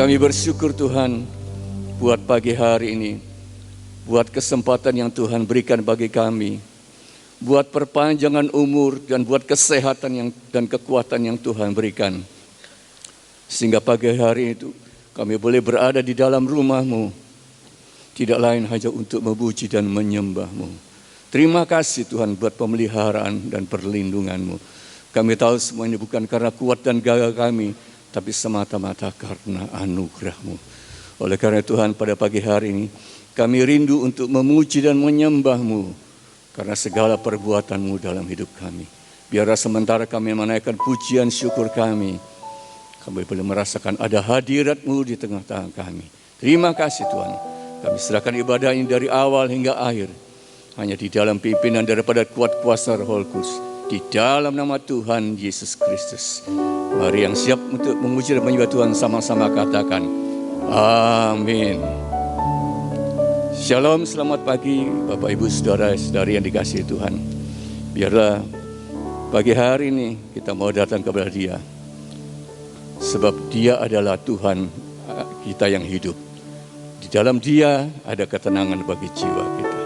Kami bersyukur Tuhan buat pagi hari ini, buat kesempatan yang Tuhan berikan bagi kami, buat perpanjangan umur dan buat kesehatan dan kekuatan yang Tuhan berikan. Sehingga pagi hari itu kami boleh berada di dalam rumah-Mu, tidak lain hanya untuk memuji dan menyembah-Mu. Terima kasih Tuhan buat pemeliharaan dan perlindungan-Mu. Kami tahu semua ini bukan karena kuat dan gagah kami, tapi semata-mata karena anugerah-Mu. Oleh karena Tuhan, pada pagi hari ini kami rindu untuk memuji dan menyembah-Mu karena segala perbuatan-Mu dalam hidup kami. Biarlah sementara kami menaikkan pujian syukur kami boleh merasakan ada hadirat-Mu di tengah-tengah kami. Terima kasih Tuhan. Kami serahkan ibadah ini dari awal hingga akhir hanya di dalam pimpinan daripada kuat kuasa Roh Kudus, di dalam nama Tuhan Yesus Kristus. Mari yang siap untuk memuji dan menyembah Tuhan sama-sama katakan amin. Shalom, selamat pagi Bapak Ibu Saudara-saudari yang dikasihi Tuhan. Biarlah pagi hari ini kita mau datang kepada Dia, sebab Dia adalah Tuhan kita yang hidup. Di dalam Dia ada ketenangan bagi jiwa kita.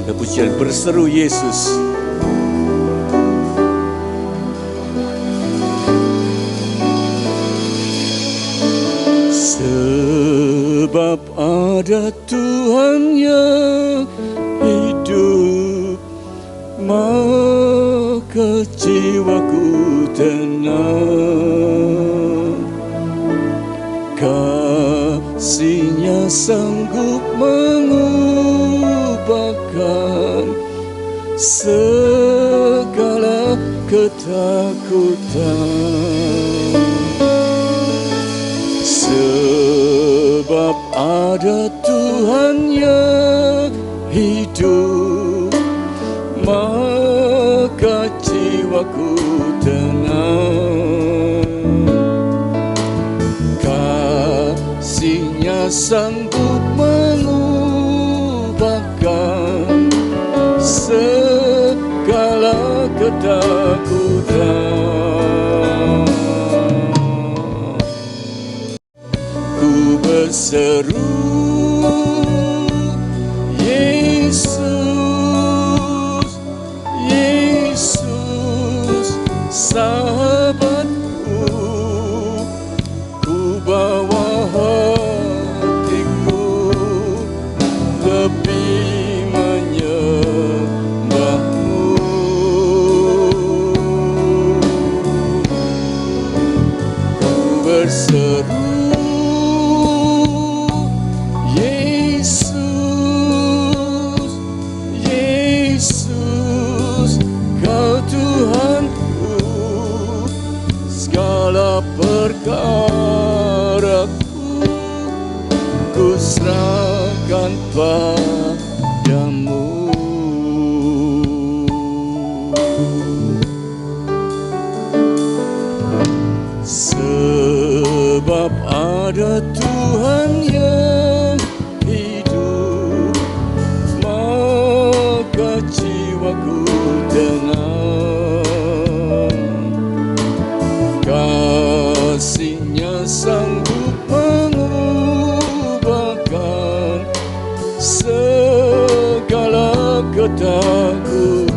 Kepujian berseru Yesus. Sebab ada Tuhan yang hidup, maka jiwaku tenang. Kasih-Nya sanggup mengubahkan segala ketakutan. Sebab ada Tuhan yang hidup, maka jiwaku tenang. Kasih-Nya sanggup mengubahkan segala ketakutan. Ku berseru Yesus, Yesus sahabatku. Ku bawa hatiku lebih menyembah-Mu. Ku berseru Yesus, Yesus, Kau Tuhanku. Segala perkaraku ku serahkan padamu. Sebab ada Tuhan yang hidup, maka jiwaku tenang. Kasih-Nya sanggup mengubahkan segala ketakutan.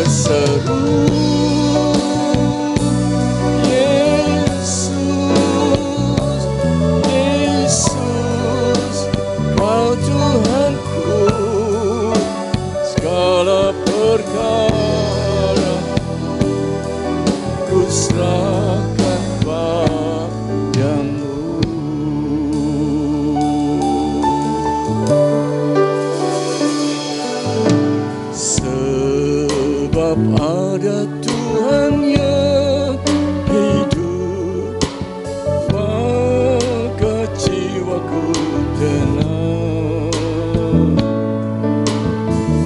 berseru, Yesus, Yesus, Kau Tuhanku, segala perkara ku serahkan padamu. Sebab ada Tuhan yang hidup, maka jiwaku tenang.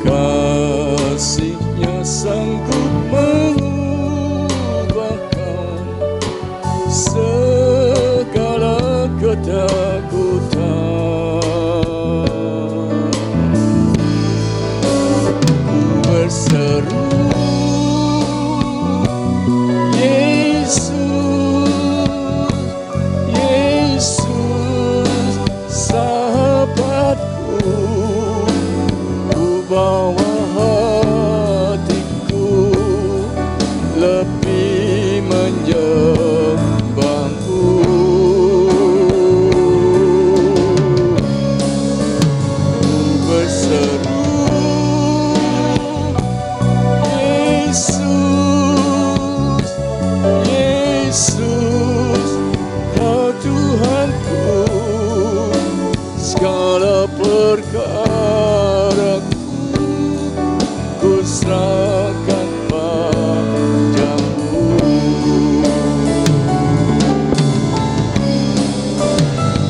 Kasih-Nya sanggup mengubahkan segala ketakutan. Ku berseru, Yesus, Yesus, sahabatku, ku bawa hatiku lebih menyembah-Mu. Ku berseru, Yesus, Yesus, Kau Tuhanku, segala perkaraku ku serahkan padamu.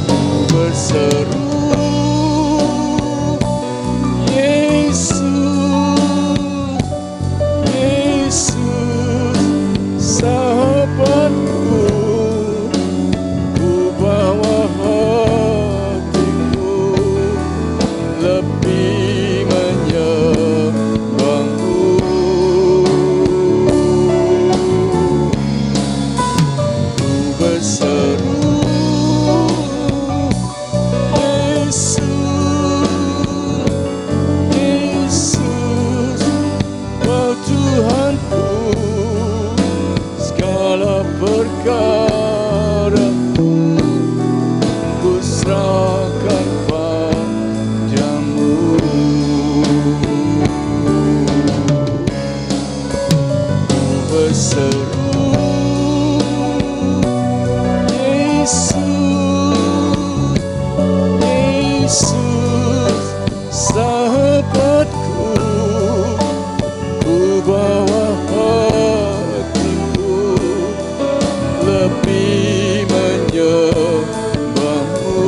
Ku berseru, Yesus, Yesus, sahabatku, ku bawa hatiku lebih menyembah-Mu. Ku berseru, Yesus, Yesus, Kau Tuhanku, segala perkaraku ku serahkan padamu. Ku berseru, Yesus, Yesus, sahabatku, ku bawa hatiku lebih menyembah-Mu.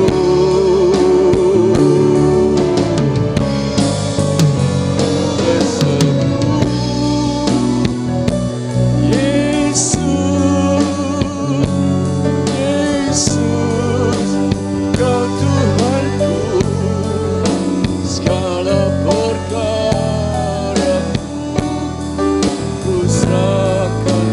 Berseru, Yesus, Yesus, Kau Tuhanku, segala perkaraku ku serahkan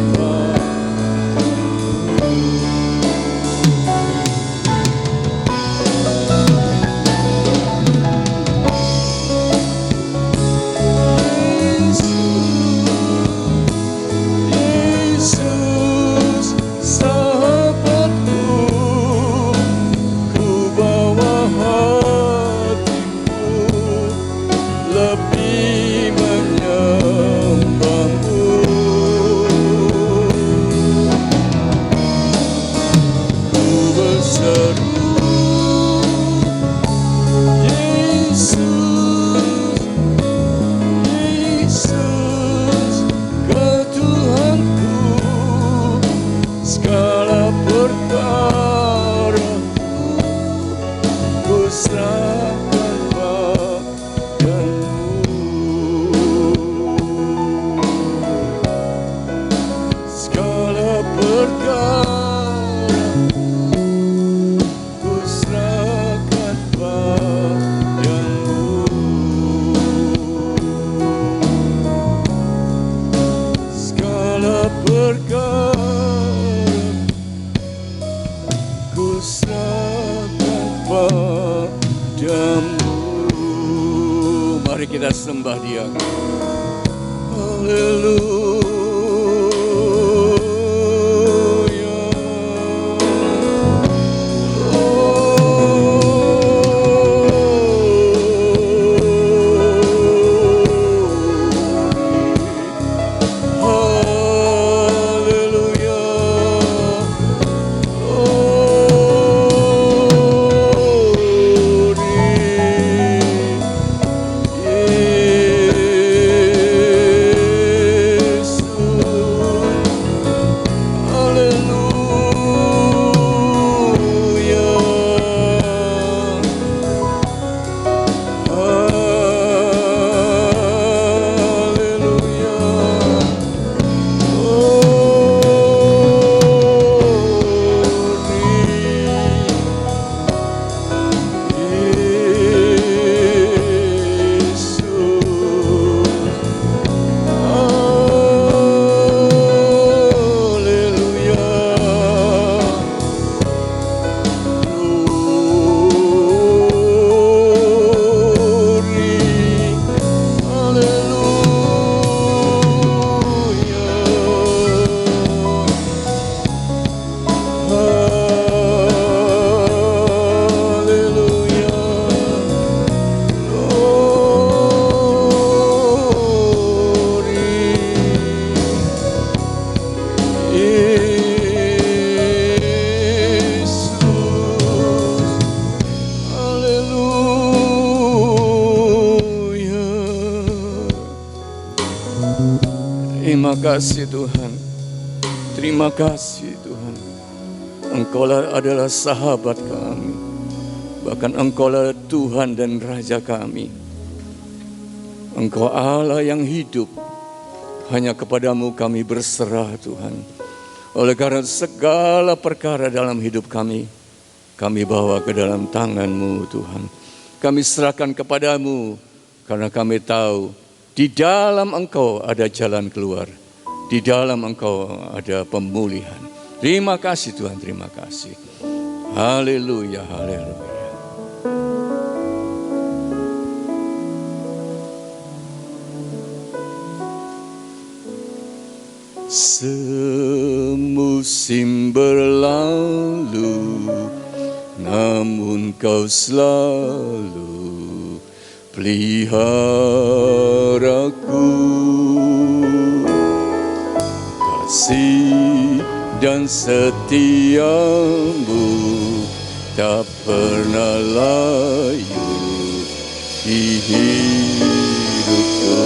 Yesus, sahabatku, ku bawa hatiku lebih menyembah-Mu. Ku berseru, Yesus, Yesus, Kau Tuhanku, segala perkaraku ku serahkan padamu. Segala perkara ku serahkan padamu. Segala perkara ku serahkan padamu. Mari kita sembah Dia. Haleluya. Terima kasih Tuhan. Terima kasih Tuhan. Engkaulah adalah sahabat kami. Bahkan Engkaulah Tuhan dan Raja kami. Engkau Allah yang hidup. Hanya kepadamu kami berserah Tuhan. Oleh karena segala perkara dalam hidup kami bawa ke dalam tangan-Mu Tuhan. Kami serahkan kepadamu karena kami tahu di dalam Engkau ada jalan keluar. Di dalam Engkau ada pemulihan. Terima kasih Tuhan, terima kasih. Haleluya, haleluya. Semusim berlalu, namun Kau selalu peliharaku. Kasih dan setiamu tak pernah layu di hidupku.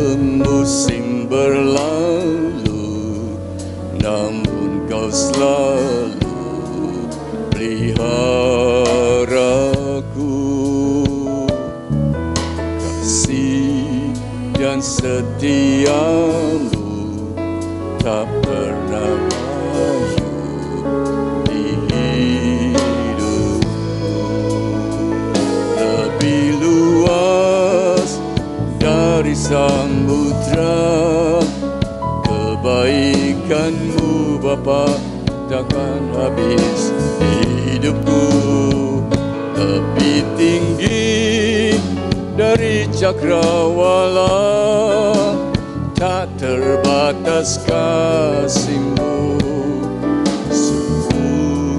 Semusim berlalu, namun Kau selalu peliharaku. Kasih dan setiamu tak pernah layu di hidupku. Lebih luas dari samudra, kebaikan-Mu Bapa takkan habis di hidupku. Lebih tinggi dari cakrawala, tak terbatas kasih-Mu. Sungguh ku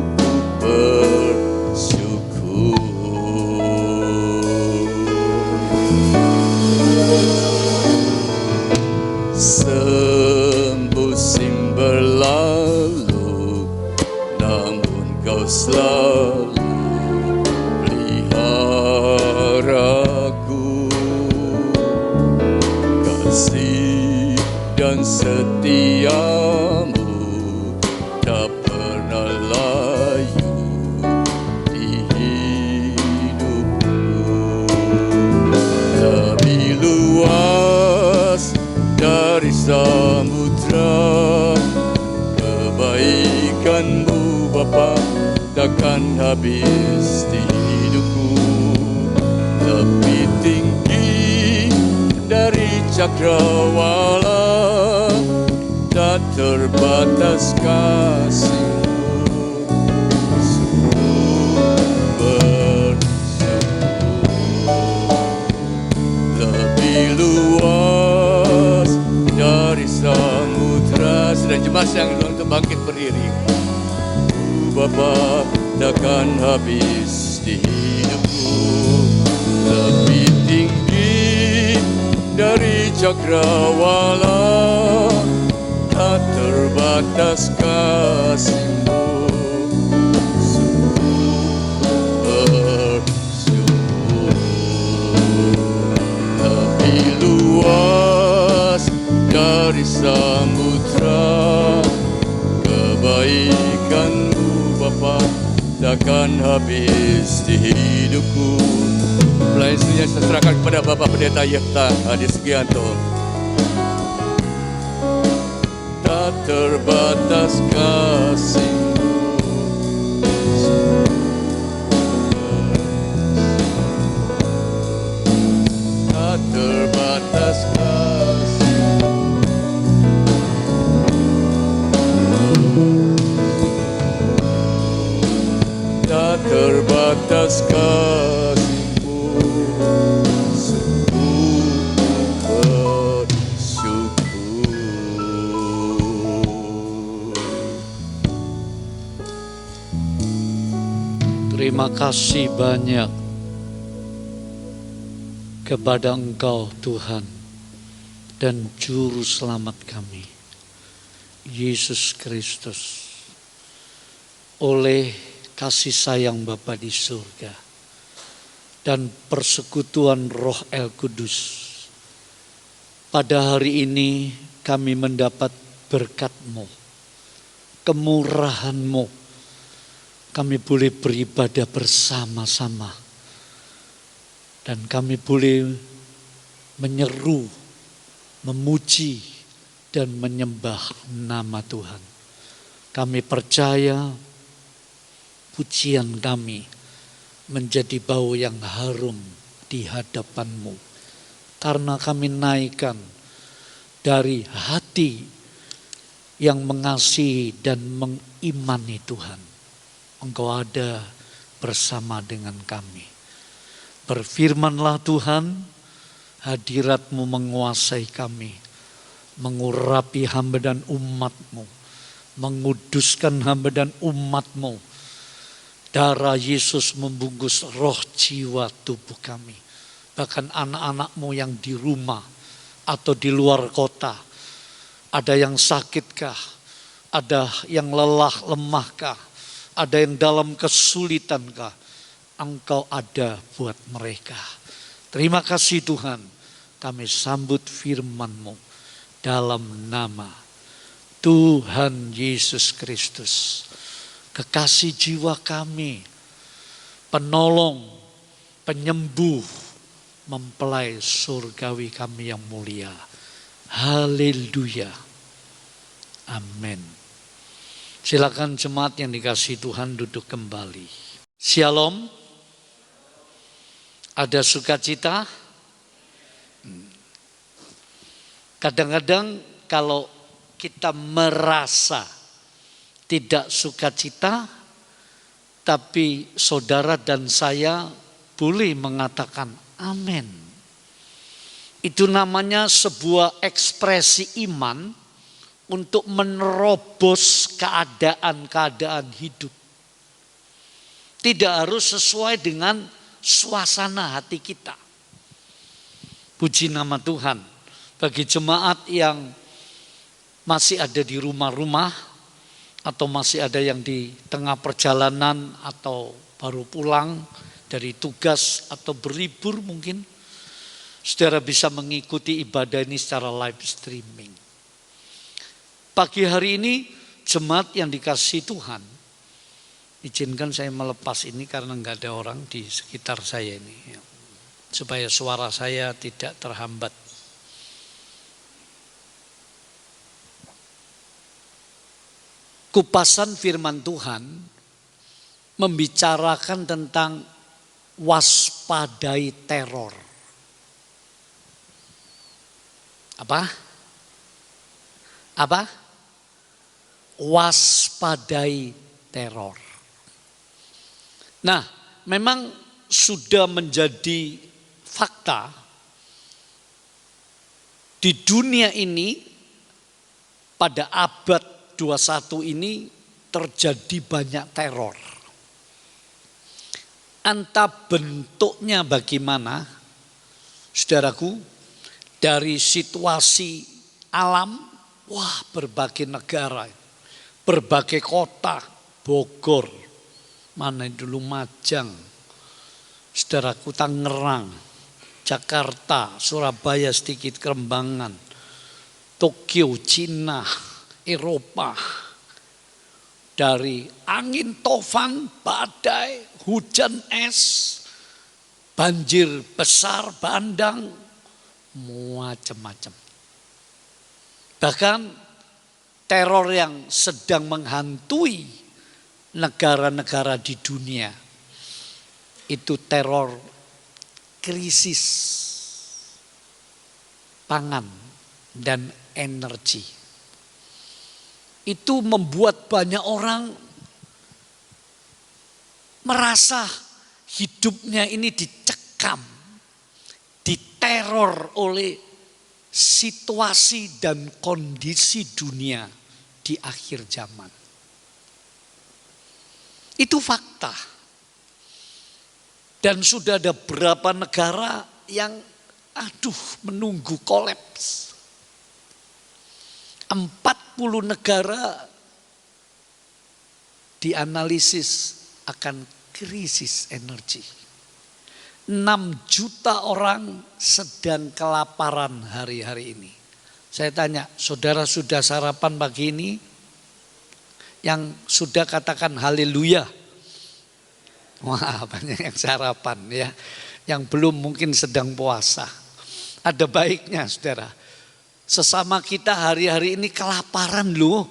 bersyukur. Semusim berlalu, namun Kau selalu peliharaku. Kasih dan setiamu tak pernah layu di hidupku. Lebih luas dari samudra, kebaikan-Mu Bapa takkan habis di hidupku. Lebih tinggi dari cakrawala, tak terbatas kasih-Mu. Sungguh bersyukur. Bapa takkan habis di hidupku. Lebih tinggi dari cakrawala, tak terbatas kasih-Mu. Lebih luas dari samudra, kebaikan-Mu Bapa takkan habis di hidupku. Mulai semuanya saya serahkan kepada Bapak Pendeta Yefta Hadi Sugianto. Tak terbatas kasih-Mu, tak terbatas kasih-Mu. Tak terbatas kasih-Mu, sungguh bersyukur. Terima kasih banyak kepada Engkau Tuhan dan Juru Selamat kami, Yesus Kristus. Oleh kasih sayang Bapa di surga dan persekutuan Roh El Kudus, pada hari ini kami mendapat berkat-Mu, kemurahan-Mu. Kami boleh beribadah bersama-sama dan kami boleh menyeru, memuji dan menyembah nama Tuhan. Kami percaya pujian kami menjadi bau yang harum di hadapan-Mu, karena kami naikkan dari hati yang mengasihi dan mengimani Tuhan. Engkau ada bersama dengan kami. Berfirmanlah Tuhan, hadirat-Mu menguasai kami, mengurapi hamba dan umat-Mu, menguduskan hamba dan umat-Mu. Darah Yesus membungkus roh, jiwa, tubuh kami. Bahkan anak-anak-Mu yang di rumah atau di luar kota. Ada yang sakitkah? Ada yang lelah, lemahkah? Ada yang dalam kesulitankah? Engkau ada buat mereka. Terima kasih Tuhan. Kami sambut firman-Mu dalam nama Tuhan Yesus Kristus. Kekasih jiwa kami, penolong, penyembuh, mempelai surgawi kami yang mulia. Haleluya. Amin. Silakan jemaat yang dikasihi Tuhan duduk kembali. Shalom. Ada sukacita? Kadang-kadang kalau kita merasa tidak sukacita, tapi saudara dan saya boleh mengatakan amin. Itu namanya sebuah ekspresi iman untuk menerobos keadaan-keadaan hidup. Tidak harus sesuai dengan suasana hati kita. Puji nama Tuhan. Bagi jemaat yang masih ada di rumah-rumah, atau masih ada yang di tengah perjalanan, atau baru pulang dari tugas, atau berlibur mungkin, saudara bisa mengikuti ibadah ini secara live streaming. Pagi hari ini, jemaat yang dikasihi Tuhan, izinkan saya melepas ini karena nggak ada orang di sekitar saya ini, supaya suara saya tidak terhambat. Kupasan firman Tuhan membicarakan tentang waspadai teror. Apa? Waspadai teror. Nah, memang sudah menjadi fakta di dunia ini pada abad 21 ini terjadi banyak teror. Entah bentuknya bagaimana, saudaraku, dari situasi alam, wah berbagai negara, berbagai kota, Bogor, mana dulu Majang, saudaraku Tangerang, Jakarta, Surabaya sedikit Kerembangan, Tokyo, Cina, Eropa, dari angin tofan, badai, hujan es, banjir besar, bandang, macam-macam. Bahkan teror yang sedang menghantui negara-negara di dunia, itu teror krisis pangan dan energi. Itu membuat banyak orang merasa hidupnya ini dicekam, diteror oleh situasi dan kondisi dunia di akhir zaman. Itu fakta. Dan sudah ada beberapa negara yang menunggu kolaps. 40 negara dianalisis akan krisis energi. 6 juta orang sedang kelaparan hari-hari ini. Saya tanya, saudara sudah sarapan pagi ini? Yang sudah katakan haleluya. Wah, banyak yang sarapan ya. Yang belum mungkin sedang puasa. Ada baiknya saudara. Sesama kita hari-hari ini kelaparan loh.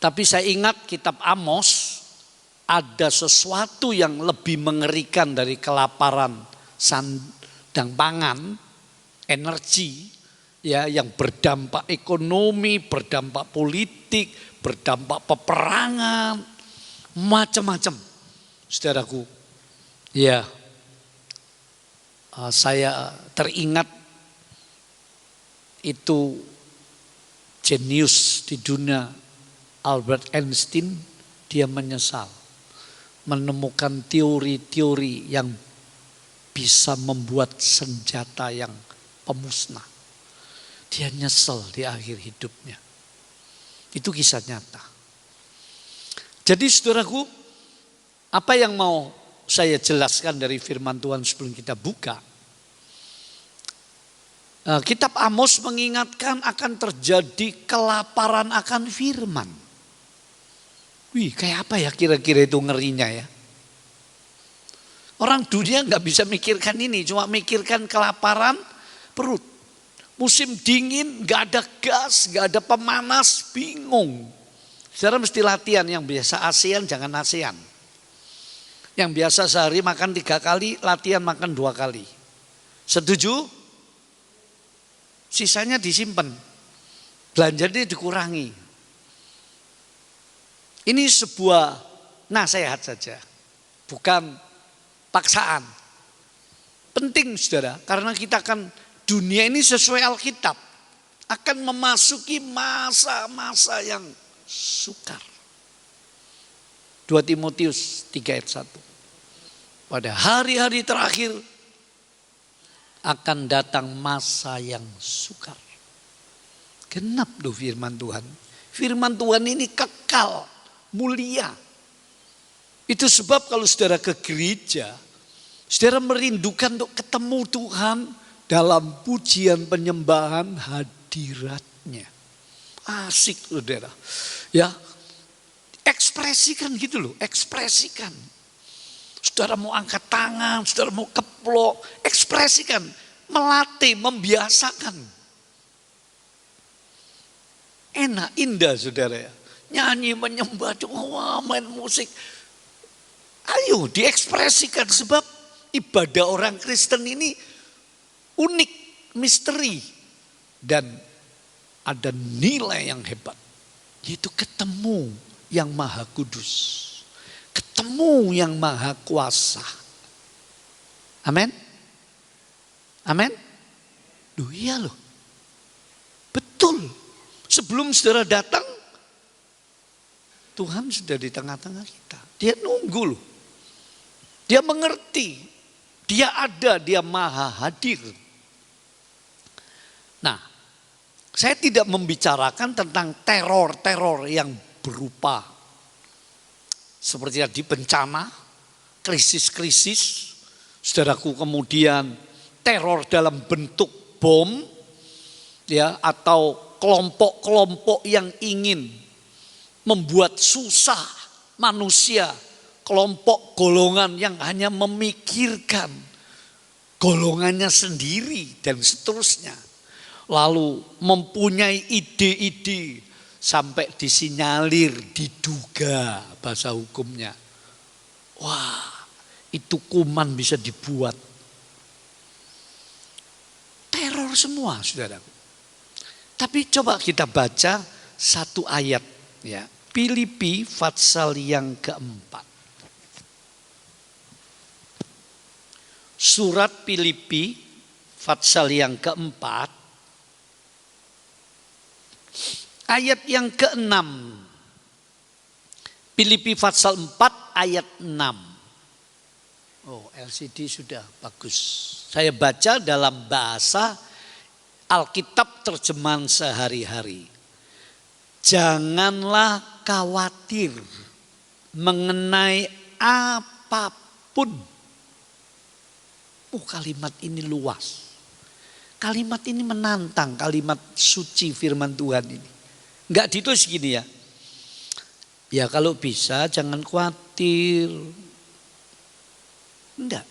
Tapi saya ingat kitab Amos, ada sesuatu yang lebih mengerikan dari kelaparan sandang pangan, energi, ya, yang berdampak ekonomi, berdampak politik, berdampak peperangan, macam-macam. Saudaraku, ya, saya teringat itu jenius di dunia Albert Einstein, dia menyesal menemukan teori-teori yang bisa membuat senjata yang pemusnah. Dia nyesel di akhir hidupnya. Itu kisah nyata. Jadi saudaraku, apa yang mau saya jelaskan dari firman Tuhan sebelum kita buka? Kitab Amos mengingatkan akan terjadi kelaparan akan firman. Wih, kayak apa ya kira-kira itu ngerinya ya? Orang dunia nggak bisa mikirkan ini, cuma mikirkan kelaparan perut. Musim dingin, nggak ada gas, nggak ada pemanas, bingung. Saudara mesti latihan, yang biasa ASEAN jangan ASEAN. Yang biasa sehari makan 3 kali, latihan makan 2 kali. Setuju? Sisanya disimpan, belanjanya dikurangi. Ini sebuah nasihat saja, bukan paksaan. Penting saudara, karena kita akan, dunia ini sesuai Alkitab, akan memasuki masa-masa yang sukar. 2 Timotius 3 ayat 1. Pada hari-hari terakhir akan datang masa yang sukar. Genap loh firman Tuhan. Firman Tuhan ini kekal, mulia. Itu sebab kalau saudara ke gereja, saudara merindukan untuk ketemu Tuhan dalam pujian penyembahan hadiratnya. Asik saudara. Ya, ekspresikan gitu loh, ekspresikan. Saudara mau angkat tangan, saudara mau keplok, ekspresikan, melatih, membiasakan. Enak, indah saudara ya. Nyanyi, menyembah, wah, main musik. Ayo diekspresikan, sebab ibadah orang Kristen ini unik, misteri. Dan ada nilai yang hebat, yaitu ketemu yang Maha Kudus. Ketemu yang Maha Kuasa. Amin. Amin. Duh iya loh. Betul. Sebelum saudara datang, Tuhan sudah di tengah-tengah kita. Dia nunggu loh. Dia mengerti. Dia ada, dia maha hadir. Nah, saya tidak membicarakan tentang teror-teror yang berupa seperti tadi bencana, krisis-krisis, saudaraku, kemudian teror dalam bentuk bom, ya, atau kelompok-kelompok yang ingin membuat susah manusia, kelompok golongan yang hanya memikirkan golongannya sendiri dan seterusnya. Lalu mempunyai ide-ide sampai disinyalir, diduga bahasa hukumnya. Wah, itu kuman bisa dibuat. Teror semua, saudaraku. Tapi coba kita baca satu ayat, ya. Filipi pasal yang keempat. Surat Filipi pasal yang keempat. Ayat yang ke-6. Filipi pasal 4 ayat 6. Oh, LCD sudah bagus. Saya baca dalam bahasa Alkitab terjemahan sehari-hari. Janganlah khawatir mengenai apapun. Kalimat ini luas. Kalimat ini menantang, kalimat suci firman Tuhan ini. Enggak ditulis gini ya. Ya kalau bisa jangan khawatir. Enggak.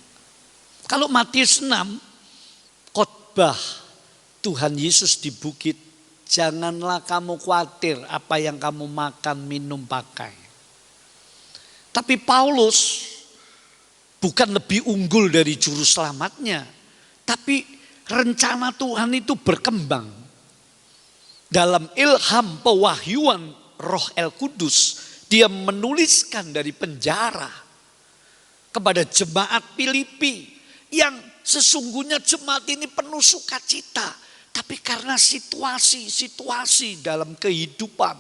Kalau Matius 6 khotbah Tuhan Yesus di bukit, janganlah kamu khawatir apa yang kamu makan, minum, pakai. Tapi Paulus bukan lebih unggul dari juru selamatnya, tapi rencana Tuhan itu berkembang. Dalam ilham pewahyuan Roh El Kudus, dia menuliskan dari penjara kepada jemaat Filipi yang sesungguhnya jemaat ini penuh sukacita. Tapi karena situasi-situasi dalam kehidupan,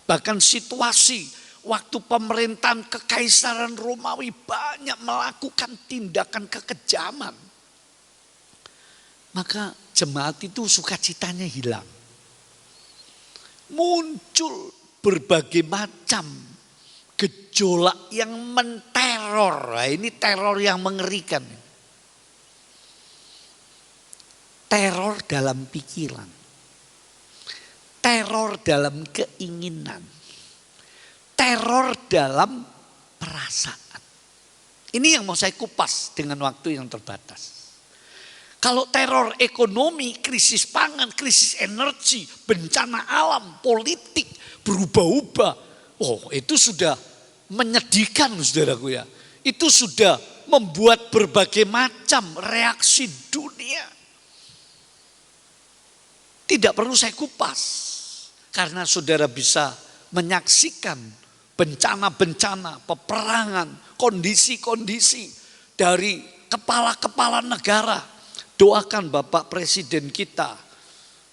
bahkan situasi waktu pemerintahan kekaisaran Romawi banyak melakukan tindakan kekejaman, maka jemaat itu sukacitanya hilang. Muncul berbagai macam gejolak yang menteror. Nah, ini teror yang mengerikan. Teror dalam pikiran. Teror dalam keinginan. Teror dalam perasaan. Ini yang mau saya kupas dengan waktu yang terbatas. Kalau teror ekonomi, krisis pangan, krisis energi, bencana alam, politik, berubah-ubah. Oh, itu sudah menyedihkan, saudaraku ya. Itu sudah membuat berbagai macam reaksi dunia. Tidak perlu saya kupas. Karena saudara bisa menyaksikan bencana-bencana, peperangan, kondisi-kondisi dari kepala-kepala negara. Doakan Bapak Presiden kita,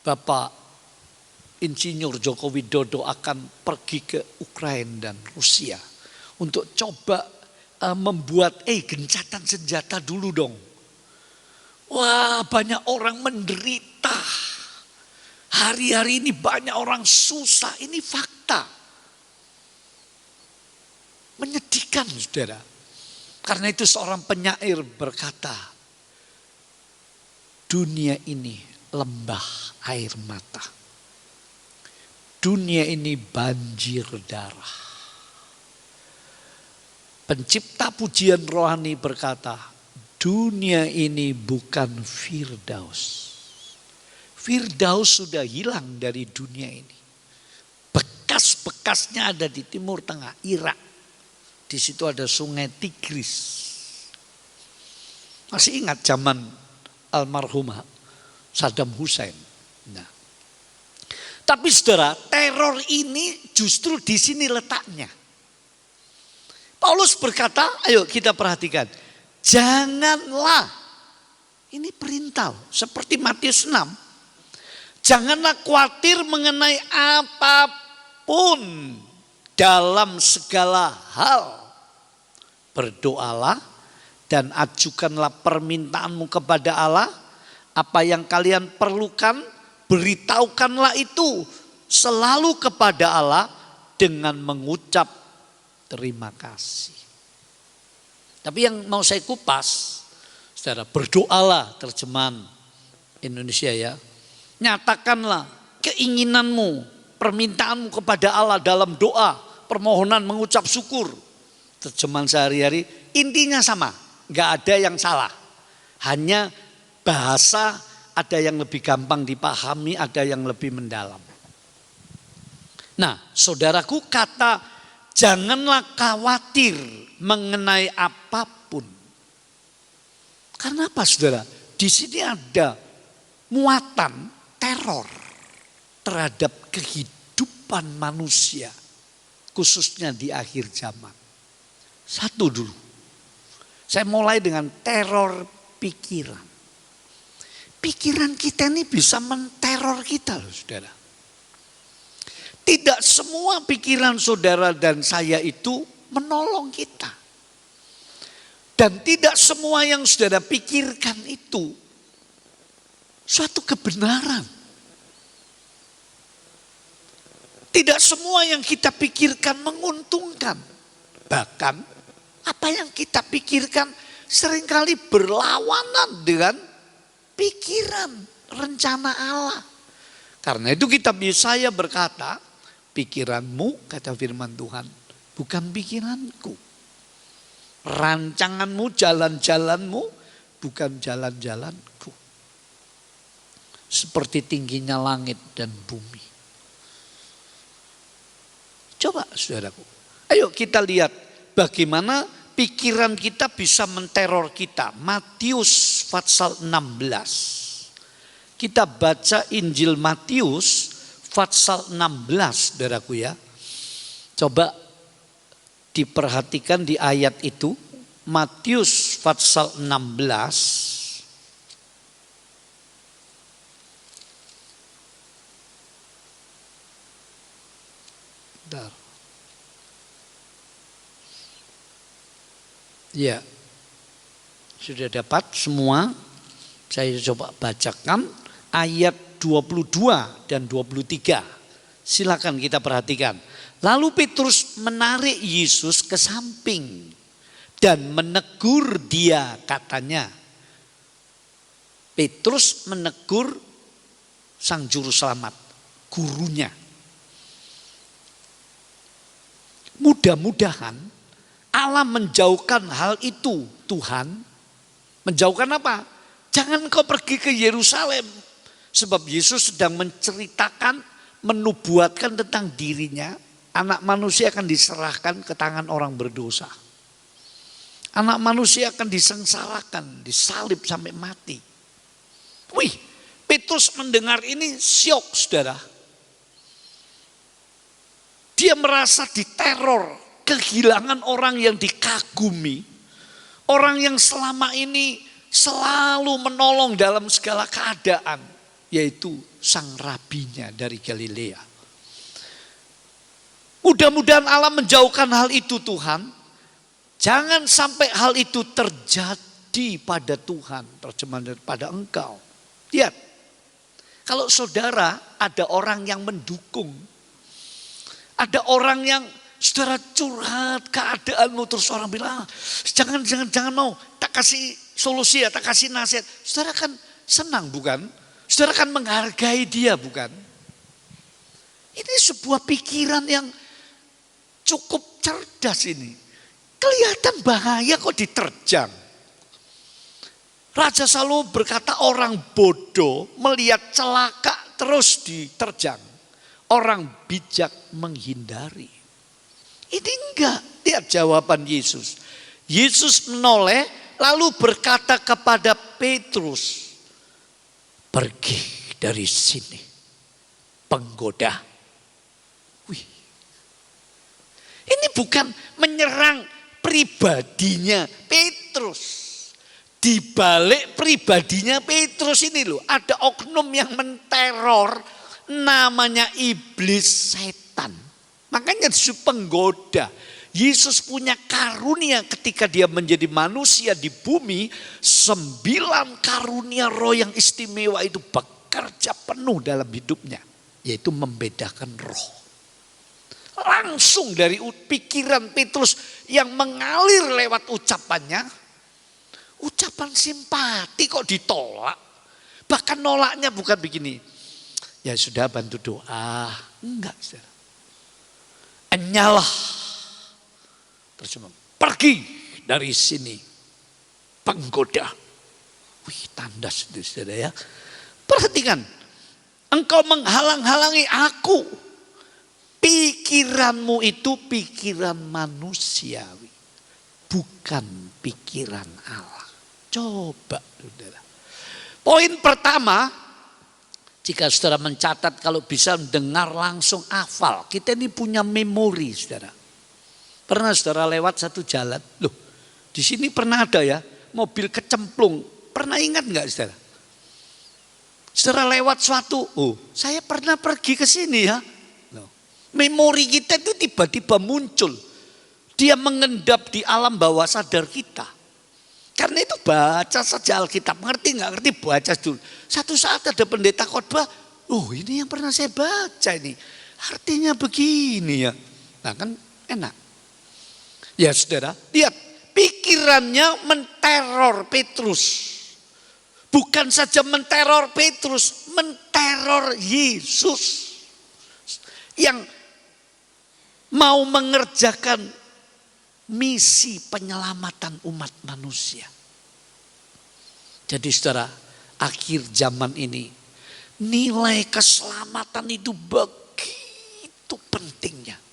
Bapak Insinyur Joko Widodo akan pergi ke Ukraina dan Rusia untuk coba membuat gencatan senjata dulu dong. Wah, banyak orang menderita. Hari-hari ini banyak orang susah, ini fakta. Menyedihkan, saudara. Karena itu seorang penyair berkata, dunia ini lembah air mata. Dunia ini banjir darah. Pencipta pujian rohani berkata, dunia ini bukan Firdaus. Firdaus sudah hilang dari dunia ini. Bekas-bekasnya ada di Timur Tengah, Irak. Di situ ada sungai Tigris. Masih ingat zaman almarhumah Saddam Hussein. Nah, tapi saudara, teror ini justru di sini letaknya. Paulus berkata, ayo kita perhatikan. Janganlah, ini perintah seperti Matius 6. Janganlah khawatir mengenai apapun. dalam segala hal berdoalah dan ajukanlah permintaanmu kepada Allah. Apa yang kalian perlukan, beritahukanlah itu selalu kepada Allah dengan mengucap terima kasih. Tapi yang mau saya kupas, saudara, berdoalah terjemahan Indonesia ya. Nyatakanlah keinginanmu, permintaanmu kepada Allah dalam doa, permohonan, mengucap syukur. Terjemahan sehari-hari intinya sama, nggak ada yang salah. Hanya bahasa ada yang lebih gampang dipahami, ada yang lebih mendalam. Nah, saudaraku, kata janganlah khawatir mengenai apapun. Karena apa, saudara? Di sini ada muatan teror terhadap kehidupan manusia, khususnya di akhir zaman. Satu dulu, saya mulai dengan teror pikiran. Pikiran kita ini bisa menteror kita loh, saudara. Tidak semua pikiran saudara dan saya itu menolong kita. Dan tidak semua yang saudara pikirkan itu suatu kebenaran. Tidak semua yang kita pikirkan menguntungkan. Bahkan apa yang kita pikirkan seringkali berlawanan dengan pikiran rencana Allah. Karena itu kitab Yesaya berkata, pikiranmu, kata firman Tuhan, bukan pikiranku. Rancanganmu, jalan-jalanmu, bukan jalan-jalanku. Seperti tingginya langit dan bumi. Coba saudaraku, ayo kita lihat bagaimana pikiran kita bisa menteror kita. Matius pasal 16. Kita baca Injil Matius pasal 16, saudaraku ya. Coba diperhatikan di ayat itu. Matius pasal 16. Bentar. Ya, sudah dapat semua. Saya coba bacakan ayat 22 dan 23. Silakan kita perhatikan. Lalu Petrus menarik Yesus ke samping dan menegur dia, katanya. Petrus menegur sang juru selamat, gurunya. Mudah-mudahan Allah menjauhkan hal itu, Tuhan. Menjauhkan apa? Jangan kau pergi ke Yerusalem. Sebab Yesus sedang menceritakan, menubuatkan tentang dirinya. Anak manusia akan diserahkan ke tangan orang berdosa. Anak manusia akan disengsarakan, disalib sampai mati. Wih, Petrus mendengar ini syok, saudara. Dia merasa diteror. Kehilangan orang yang dikagumi, orang yang selama ini selalu menolong dalam segala keadaan, yaitu sang rabinya dari Galilea. Mudah-mudahan Allah menjauhkan hal itu, Tuhan. Jangan sampai hal itu terjadi pada Tuhan, terjemahan pada engkau. Lihat, kalau saudara ada orang yang mendukung, ada orang yang saudara curhat keadaanmu, terus orang bilang, jangan mau, tak kasih solusi ya, tak kasih nasihat. Saudara kan senang bukan? Saudara kan menghargai dia bukan? Ini sebuah pikiran yang cukup cerdas ini. Kelihatan bahaya kok diterjang. Raja Salomo berkata orang bodoh melihat celaka terus diterjang. Orang bijak menghindari. Ini enggak, lihat jawaban Yesus. Yesus menoleh lalu berkata kepada Petrus, pergi dari sini, penggoda. Wih, ini bukan menyerang pribadinya Petrus. Di balik pribadinya Petrus ini loh, ada oknum yang menteror, namanya iblis setan. Makanya disebut penggoda. Yesus punya karunia ketika dia menjadi manusia di bumi. 9 karunia roh yang istimewa itu bekerja penuh dalam hidupnya. Yaitu membedakan roh. Langsung dari pikiran Petrus yang mengalir lewat ucapannya. Ucapan simpati kok ditolak. Bahkan nolaknya bukan begini. Ya sudah bantu doa. Enggak, saudara. Enyalah. Terjemah, pergi dari sini penggoda. Wih, tandas itu saudara ya. Perhatikan, engkau menghalang-halangi aku. Pikiranmu itu pikiran manusiawi, bukan pikiran Allah. Coba saudara. Poin pertama, jika saudara mencatat, kalau bisa dengar langsung hafal. Kita ini punya memori saudara. Pernah saudara lewat satu jalan, loh di sini pernah ada ya mobil kecemplung, pernah ingat nggak saudara? Saudara lewat suatu, oh saya pernah pergi ke sini ya. Loh, memori kita itu tiba-tiba muncul, dia mengendap di alam bawah sadar kita. Karena itu baca saja Alkitab, ngerti nggak ngerti baca dulu. Satu saat ada pendeta khotbah, oh ini yang pernah saya baca ini, artinya begini ya. Nah kan enak. Ya saudara, lihat pikirannya menteror Petrus. Bukan saja menteror Petrus, menteror Yesus. Yang mau mengerjakan misi penyelamatan umat manusia. Jadi saudara, akhir zaman ini nilai keselamatan itu begitu pentingnya.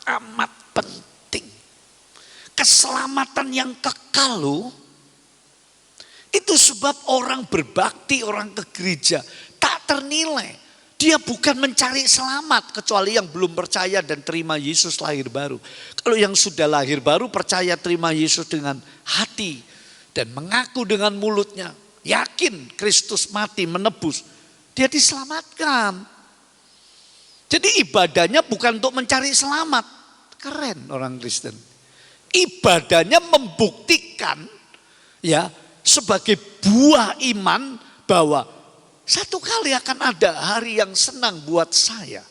Amat penting. Keselamatan yang kekal loh. Itu sebab orang berbakti, orang ke gereja tak ternilai. Dia bukan mencari selamat kecuali yang belum percaya dan terima Yesus lahir baru. Kalau yang sudah lahir baru percaya terima Yesus dengan hati dan mengaku dengan mulutnya, yakin Kristus mati menebus, dia diselamatkan. Jadi ibadahnya bukan untuk mencari selamat. Keren orang Kristen. Ibadahnya membuktikan ya sebagai buah iman bahwa satu kali akan ada hari yang senang buat saya.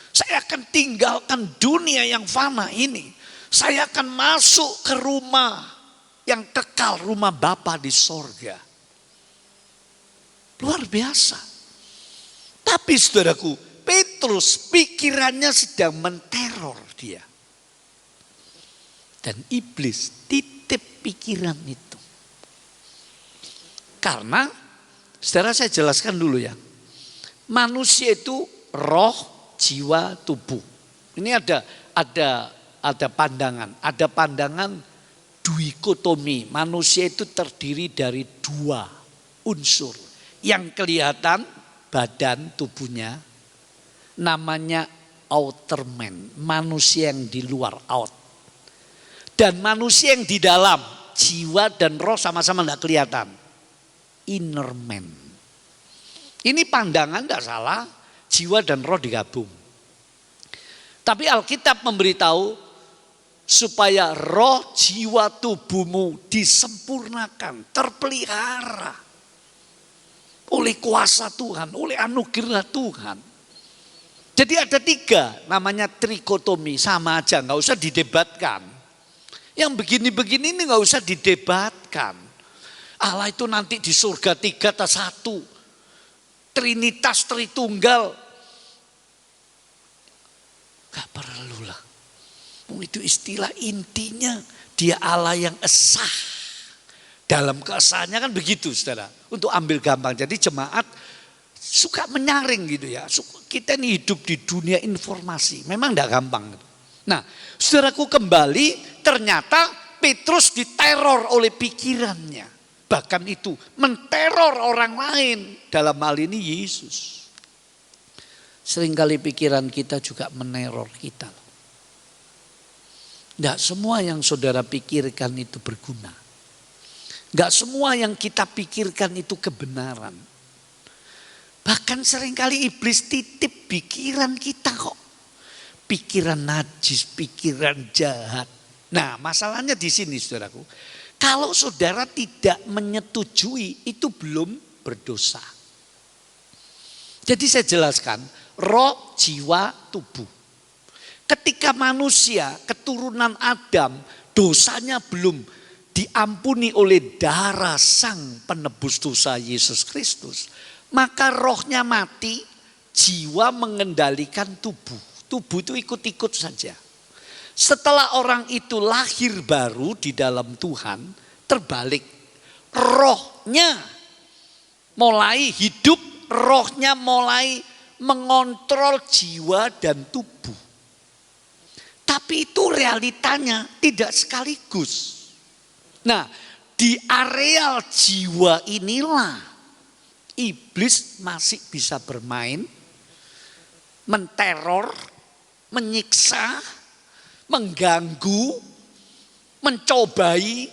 Saya akan tinggalkan dunia yang fana ini. Saya akan masuk ke rumah yang kekal, rumah Bapa di sorga. Luar biasa. Tapi saudaraku, Petrus pikirannya sedang menteror dia. Dan iblis titip pikiran itu. Karena, saudara saya jelaskan dulu ya. Manusia itu roh, jiwa, tubuh. Ini ada pandangan. Ada pandangan duikotomi. Manusia itu terdiri dari 2 unsur. Yang kelihatan badan tubuhnya. Namanya outer man, manusia yang di luar, out. Dan manusia yang di dalam, jiwa dan roh sama-sama tidak kelihatan, inner man. Ini pandangan tidak salah, jiwa dan roh digabung. Tapi Alkitab memberitahu supaya roh, jiwa, tubuhmu disempurnakan, terpelihara oleh kuasa Tuhan, oleh anugerah Tuhan. Jadi ada 3 namanya trikotomi, sama aja nggak usah didebatkan. Yang begini-begini ini nggak usah didebatkan. Allah itu nanti di surga 3 atau 1. Trinitas Tritunggal. Gak perlu lah. Itu istilah intinya dia Allah yang esa. Dalam keesaannya kan begitu saudara. Untuk ambil gampang. Jadi jemaat suka menyaring gitu ya. Kita ini hidup di dunia informasi. Memang tidak gampang. Nah saudaraku kembali ternyata Petrus diteror oleh pikirannya. Bahkan itu menteror orang lain. Dalam hal ini Yesus. Seringkali pikiran kita juga meneror kita. Tidak semua yang saudara pikirkan itu berguna. Tidak semua yang kita pikirkan itu kebenaran. Bahkan seringkali iblis titip pikiran kita kok. Pikiran najis, pikiran jahat. Nah, masalahnya di sini saudaraku. Kalau saudara tidak menyetujui, itu belum berdosa. Jadi saya jelaskan, roh, jiwa, tubuh. Ketika manusia, keturunan Adam, dosanya belum diampuni oleh darah sang penebus dosa Yesus Kristus. Maka rohnya mati, jiwa mengendalikan tubuh. Tubuh itu ikut-ikut saja. Setelah orang itu lahir baru di dalam Tuhan, terbalik. Rohnya mulai hidup, rohnya mulai mengontrol jiwa dan tubuh. Tapi itu realitanya tidak sekaligus. Nah, di areal jiwa inilah iblis masih bisa bermain, menteror, menyiksa, mengganggu, mencobai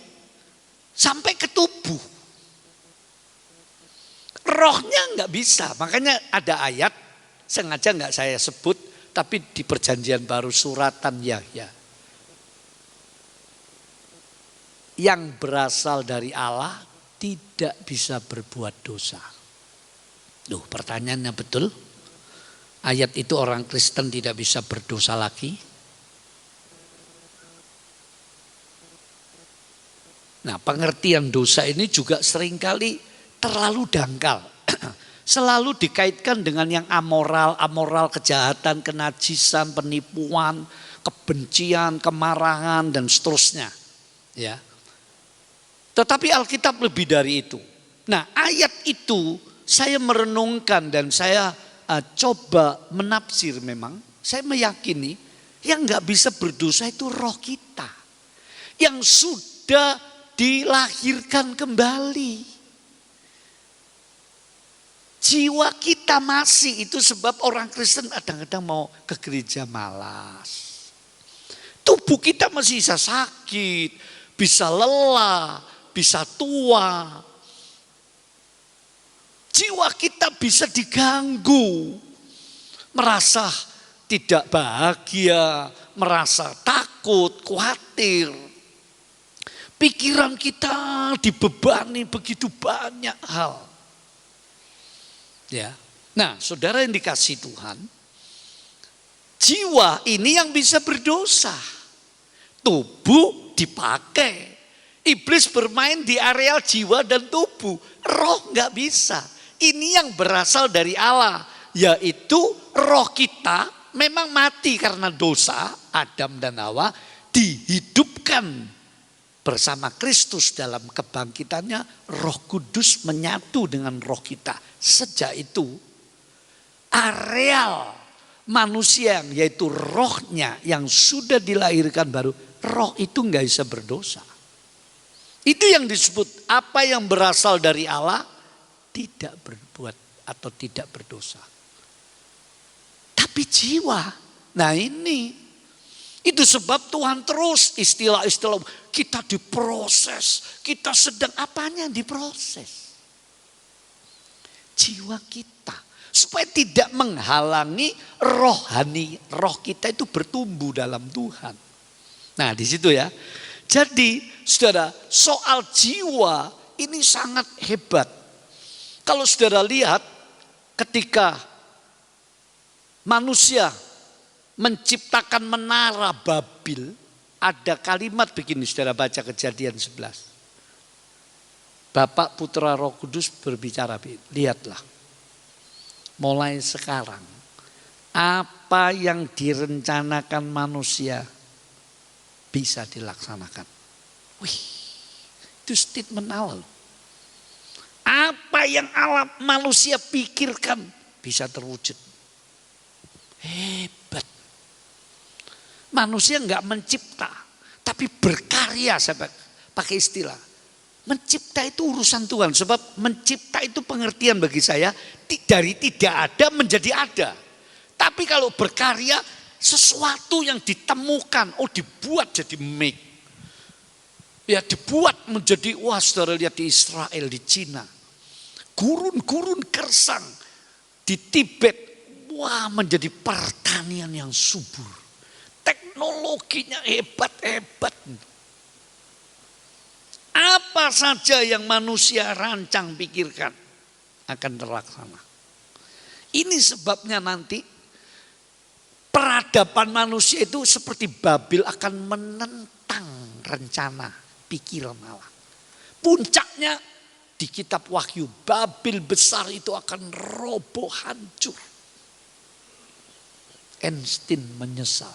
sampai ke tubuh. Rohnya nggak bisa, makanya ada ayat sengaja nggak saya sebut, tapi di Perjanjian Baru suratan Yahya. Yang berasal dari Allah tidak bisa berbuat dosa. Loh, pertanyaannya betul? Ayat itu orang Kristen tidak bisa berdosa lagi? Nah, pengertian dosa ini juga seringkali terlalu dangkal. Selalu dikaitkan dengan yang amoral, kejahatan, kenajisan, penipuan, kebencian, kemarahan dan seterusnya. Ya. Tetapi Alkitab lebih dari itu. Nah, ayat itu saya merenungkan dan saya coba menafsir memang. Saya meyakini yang nggak bisa berdosa itu roh kita. Yang sudah dilahirkan kembali. Jiwa kita masih, itu sebab orang Kristen kadang-kadang mau ke gereja malas. Tubuh kita masih bisa sakit, bisa lelah, bisa tua. Jiwa kita bisa diganggu. Merasa tidak bahagia, merasa takut, khawatir. Pikiran kita dibebani begitu banyak hal. Ya. Nah, saudara yang dikasih Tuhan, jiwa ini yang bisa berdosa. Tubuh dipakai. Iblis bermain di areal jiwa dan tubuh. Roh nggak bisa. Ini yang berasal dari Allah. Yaitu roh kita memang mati karena dosa. Adam dan Hawa dihidupkan bersama Kristus dalam kebangkitannya. Roh Kudus menyatu dengan roh kita. Sejak itu areal manusia yaitu rohnya yang sudah dilahirkan baru. Roh itu nggak bisa berdosa. Itu yang disebut apa yang berasal dari Allah tidak berbuat atau tidak berdosa. Tapi jiwa, nah ini. Itu sebab Tuhan terus istilah-istilah kita diproses. Kita sedang apanya yang diproses? Jiwa kita. Supaya tidak menghalangi rohani. Roh kita itu bertumbuh dalam Tuhan. Nah di situ ya. Jadi saudara, soal jiwa ini sangat hebat. Kalau saudara lihat ketika manusia menciptakan menara Babil, ada kalimat begini, saudara baca Kejadian 11. Bapa, Putra, Roh Kudus berbicara, lihatlah. Mulai sekarang, apa yang direncanakan manusia bisa dilaksanakan. Wih, itu statement awal. Apa yang Allah manusia pikirkan bisa terwujud. Hebat. Manusia enggak mencipta, tapi berkarya, saya pakai istilah. Mencipta itu urusan Tuhan, sebab mencipta itu pengertian bagi saya dari tidak ada menjadi ada. Tapi kalau berkarya sesuatu yang ditemukan, dibuat jadi make. Ya dibuat menjadi, wah saudara lihat di Israel, di Cina. Gurun-gurun gersang. Di Tibet, wah menjadi pertanian yang subur. Teknologinya hebat-hebat. Apa saja yang manusia rancang pikirkan akan terlaksana. Ini sebabnya nanti peradaban manusia itu seperti Babil akan menentang rencana pikiran Allah. Puncaknya di kitab Wahyu, Babil besar itu akan roboh hancur. Einstein menyesal.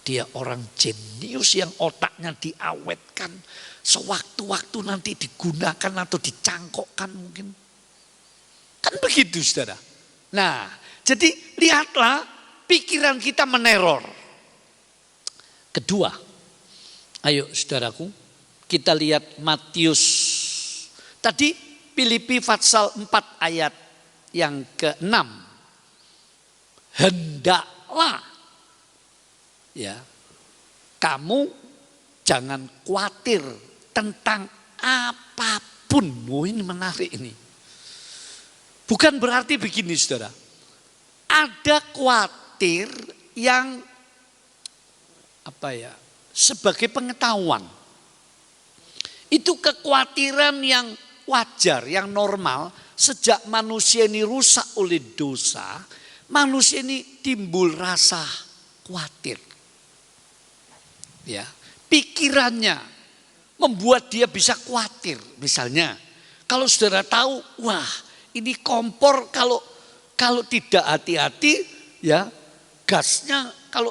Dia orang jenius yang otaknya diawetkan. Sewaktu-waktu nanti digunakan atau dicangkokkan mungkin. Kan begitu saudara. Nah jadi lihatlah pikiran kita meneror. Kedua, ayo saudaraku kita lihat Matius. Tadi Filipi pasal 4 ayat yang ke-6. Hendaklah ya, kamu jangan khawatir tentang apapun. Oh, ini menarik ini. Bukan berarti begini saudara. Ada khawatir yang sebagai pengetahuan. Itu kekhawatiran yang wajar, yang normal. Sejak manusia ini rusak oleh dosa, manusia ini timbul rasa khawatir. Ya, pikirannya membuat dia bisa khawatir. Misalnya, kalau saudara tahu, wah, ini kompor kalau tidak hati-hati, ya, gasnya kalau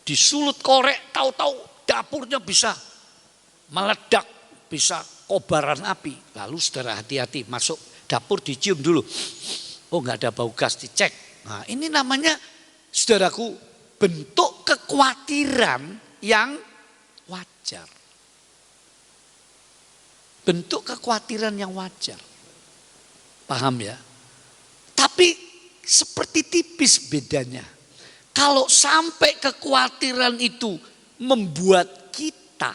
disulut korek, tahu-tahu dapurnya bisa meledak, bisa kobaran api. Lalu saudara hati-hati masuk dapur, dicium dulu. Oh, nggak ada bau gas, dicek. Nah, ini namanya saudaraku bentuk kekhawatiran yang wajar. Bentuk kekhawatiran yang wajar. Paham ya? Tapi seperti tipis bedanya. Kalau sampai kekhawatiran itu membuat kita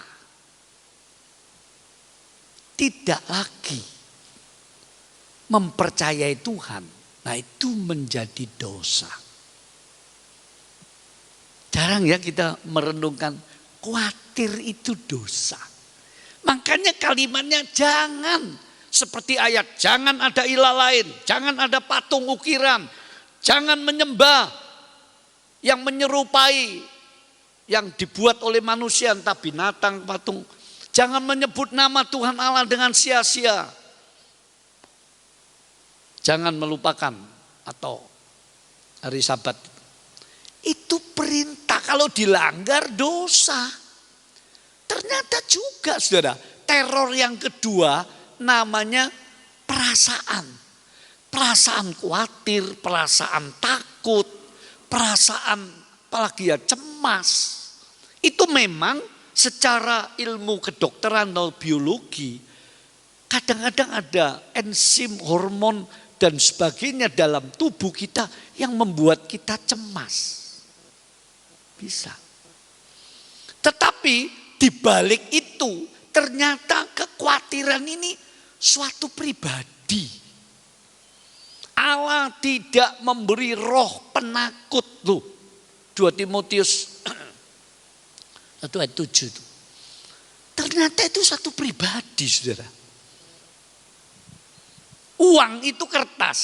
tidak lagi mempercayai Tuhan, nah itu menjadi dosa. Jarang ya kita merenungkan khawatir itu dosa. Makanya kalimatnya jangan seperti ayat, jangan ada ilah lain, jangan ada patung ukiran, jangan menyembah yang menyerupai yang dibuat oleh manusia, entah binatang, patung. Jangan menyebut nama Tuhan Allah dengan sia-sia. Jangan melupakan atau hari Sabat. Itu perintah, kalau dilanggar dosa. Ternyata juga saudara, teror yang kedua namanya perasaan. Perasaan khawatir, perasaan takut, perasaan apalagi ya cemas. Itu memang secara ilmu kedokteran atau biologi kadang-kadang ada enzim, hormon dan sebagainya dalam tubuh kita yang membuat kita cemas. Bisa. Tetapi di balik itu ternyata kekhawatiran ini suatu pribadi. Allah tidak memberi roh penakut loh. 2 Timotius 1 ayat 7 itu. Ternyata itu satu pribadi saudara. Uang itu kertas.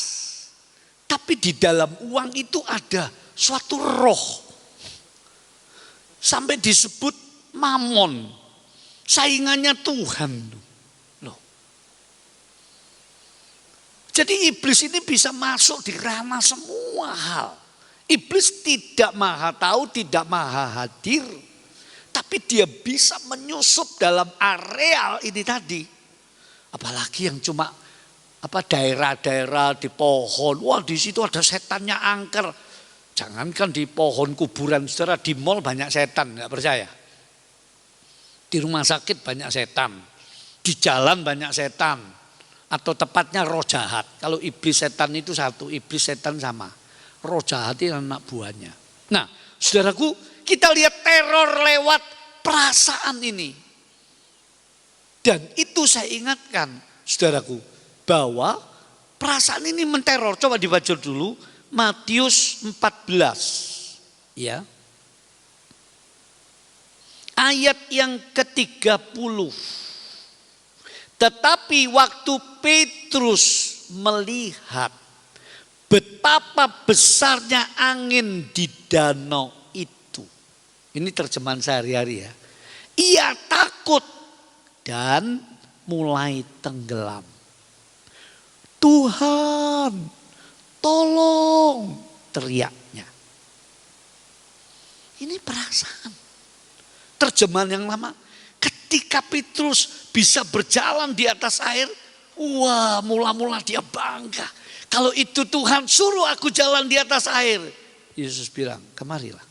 Tapi di dalam uang itu ada suatu roh. Sampai disebut mamon. Saingannya Tuhan. Loh. Jadi iblis ini bisa masuk di ranah semua hal. Iblis tidak maha tahu, tidak maha hadir. Tapi dia bisa menyusup dalam areal ini tadi. Apalagi yang cuma daerah-daerah di pohon. Wah, di situ ada setannya angker. Jangankan di pohon kuburan, saudara, di mall banyak setan, enggak percaya? Di rumah sakit banyak setan. Di jalan banyak setan. Atau tepatnya roh jahat. Kalau iblis setan itu satu, iblis setan sama. Roh jahat itu anak buahnya. Nah, saudaraku, kita lihat teror lewat perasaan ini. Dan itu saya ingatkan, saudaraku, bahwa Perasaan ini menteror. Coba dibaca dulu Matius 14. Ya. Ayat yang ke-30. Tetapi waktu Petrus melihat betapa besarnya angin di danau itu. Ini terjemahan sehari-hari ya. Ia takut dan mulai tenggelam. Tuhan, tolong, teriaknya. Ini perasaan. Terjemahan yang lama. Ketika Petrus bisa berjalan di atas air, wah, mula-mula dia bangga. Kalau itu Tuhan suruh aku jalan di atas air. Yesus bilang, kemarilah.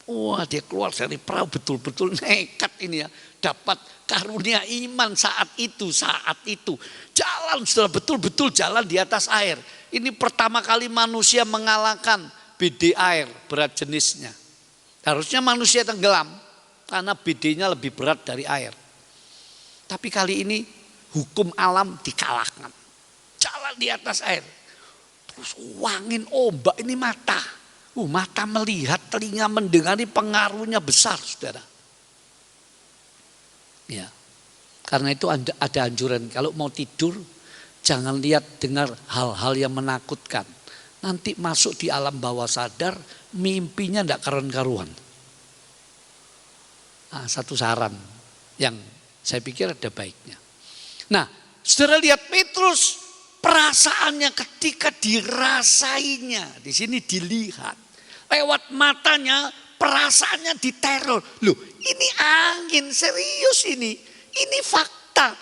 Wah, dia keluar dari perahu, betul-betul nekat ini ya. Dapat karunia iman saat itu. Jalan, sudah betul-betul jalan di atas air. Ini pertama kali manusia mengalahkan bidai air berat jenisnya. Harusnya manusia tenggelam karena bidainya lebih berat dari air. Tapi kali ini hukum alam dikalahkan. Jalan di atas air. Terus angin ombak ini mata. Mata melihat, telinga mendengar, ini pengaruhnya besar, saudara. Ya, karena itu ada anjuran kalau mau tidur jangan lihat dengar hal-hal yang menakutkan. Nanti masuk di alam bawah sadar, mimpinya tidak karuan-karuan. Nah, satu saran yang saya pikir ada baiknya. Nah, saudara lihat Petrus, perasaannya ketika dirasainya, di sini dilihat lewat matanya. Perasaannya diteror. Loh, ini angin serius ini. Ini fakta.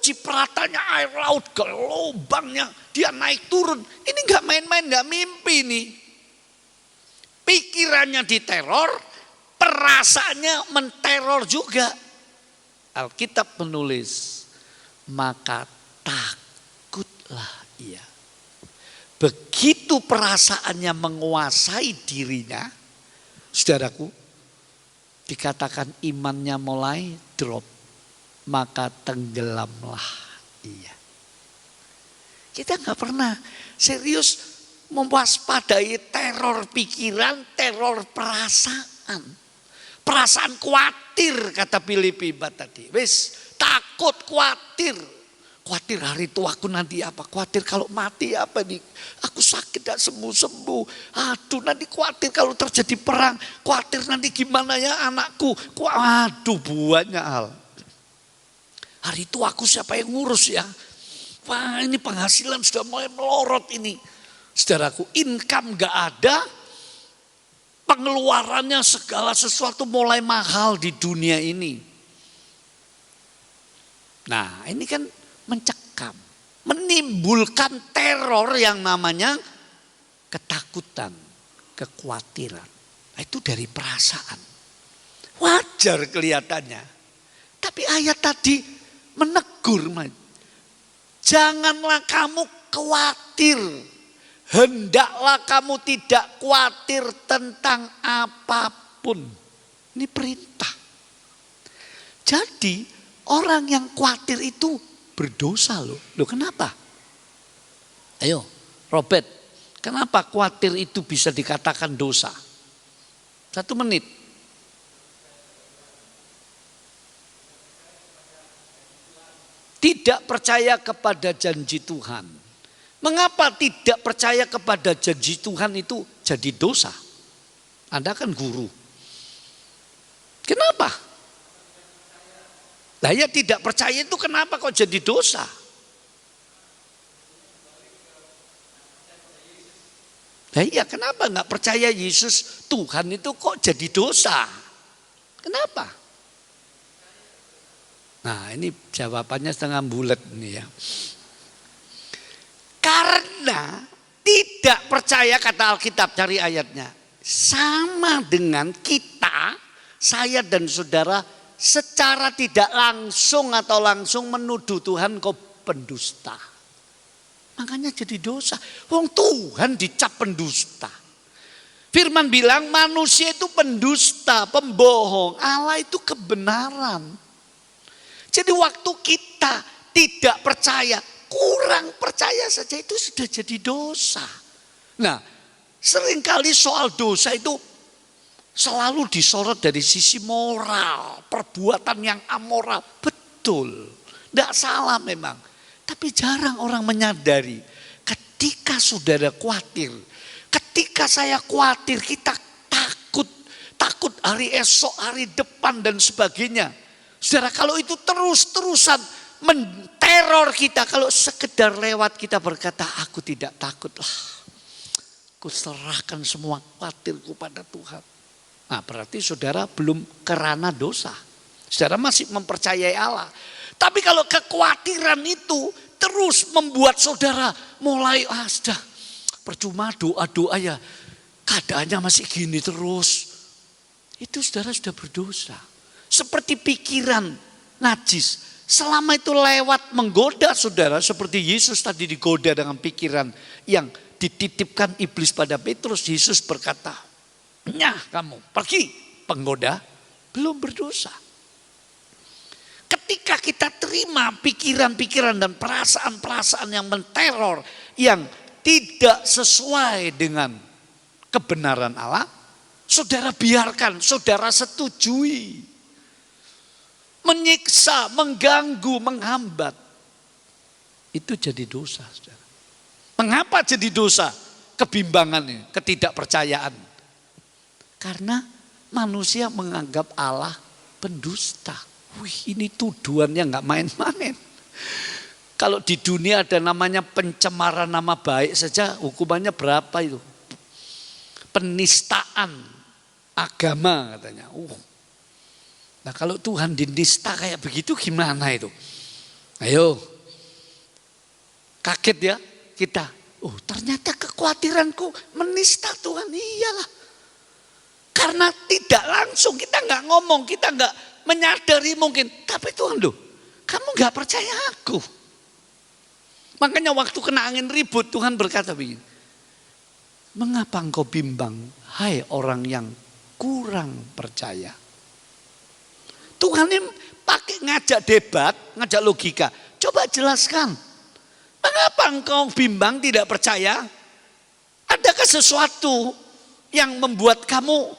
Cipratanya air laut gelombangnya. Dia naik turun. Ini gak main-main, gak mimpi nih. Pikirannya diteror. Perasaannya menteror juga. Alkitab menulis. Maka takutlah ia. Begitu perasaannya menguasai dirinya. Saudaraku, dikatakan imannya mulai drop, maka tenggelamlah ia. Kita nggak pernah serius mewaspadai teror pikiran, teror perasaan. Perasaan khawatir kata Filipi tadi. Wis takut, khawatir. Khawatir hari tuaku nanti apa? Khawatir kalau mati apa nih? Aku sakit gak sembuh-sembuh. Aduh, nanti khawatir kalau terjadi perang. Khawatir nanti gimana ya anakku. Aduh, banyak hal. Hari tuaku siapa yang ngurus ya? Wah, ini penghasilan sudah mulai melorot ini. Saudaraku, income gak ada. Pengeluarannya segala sesuatu mulai mahal di dunia ini. Nah, ini kan mencekam, menimbulkan teror yang namanya ketakutan, kekhawatiran. Itu dari perasaan. Wajar kelihatannya. Tapi ayat tadi menegur. Janganlah kamu khawatir. Hendaklah kamu tidak khawatir tentang apapun. Ini perintah. Jadi orang yang khawatir itu berdosa loh. Loh kenapa? Ayo Robert, kenapa khawatir itu bisa dikatakan dosa? 1 menit. Tidak percaya kepada janji Tuhan. Mengapa tidak percaya kepada janji Tuhan itu jadi dosa? Anda kan guru. Kenapa? Nah ya tidak percaya itu kenapa kok jadi dosa? Nah iya kenapa gak percaya Yesus Tuhan itu kok jadi dosa? Kenapa? Nah ini jawabannya setengah bulat nih ya. Karena tidak percaya kata Alkitab cari ayatnya. Sama dengan kita, saya dan saudara secara tidak langsung atau langsung menuduh Tuhan kau pendusta. Makanya jadi dosa. Wong Tuhan dicap pendusta. Firman bilang manusia itu pendusta, pembohong. Allah itu kebenaran. Jadi waktu kita tidak percaya, kurang percaya saja itu sudah jadi dosa. Nah, seringkali soal dosa itu selalu disorot dari sisi moral, perbuatan yang amoral. Betul, tidak salah memang. Tapi jarang orang menyadari ketika saudara khawatir, ketika saya khawatir, kita takut hari esok, hari depan dan sebagainya. Saudara, kalau itu terus-terusan menteror kita, kalau sekedar lewat kita berkata, aku tidak takut lah. Aku serahkan semua khawatirku pada Tuhan. Nah, berarti saudara belum kerana dosa. Saudara masih mempercayai Allah. Tapi kalau kekhawatiran itu terus membuat saudara mulai, sudah percuma doa-doa ya, keadaannya masih gini terus. Itu saudara sudah berdosa. Seperti pikiran najis. Selama itu lewat menggoda saudara, seperti Yesus tadi digoda dengan pikiran yang dititipkan iblis pada Petrus. Yesus berkata, "Nyah kamu, pergi." Penggoda belum berdosa. Ketika kita terima pikiran-pikiran dan perasaan-perasaan yang menteror, yang tidak sesuai dengan kebenaran Allah, saudara biarkan, saudara setujui. Menyiksa, mengganggu, menghambat. Itu jadi dosa, saudara. Mengapa jadi dosa? Kebimbangannya, ketidakpercayaan. Karena manusia menganggap Allah pendusta. Wih, ini tuduhannya nggak main-main. Kalau di dunia ada namanya pencemaran nama baik saja, hukumannya berapa itu? Penistaan agama katanya. Nah, kalau Tuhan dinista kayak begitu gimana itu? Ayo, kaget ya kita. Ternyata kekhawatiranku menista Tuhan. Iyalah. Karena tidak langsung, kita nggak ngomong, kita nggak menyadari mungkin. Tapi Tuhan loh, kamu nggak percaya aku. Makanya waktu kena angin ribut, Tuhan berkata begini. Mengapa engkau bimbang, hai orang yang kurang percaya? Tuhan ini pakai ngajak debat, ngajak logika. Coba jelaskan. Mengapa engkau bimbang, tidak percaya? Adakah sesuatu yang membuat kamu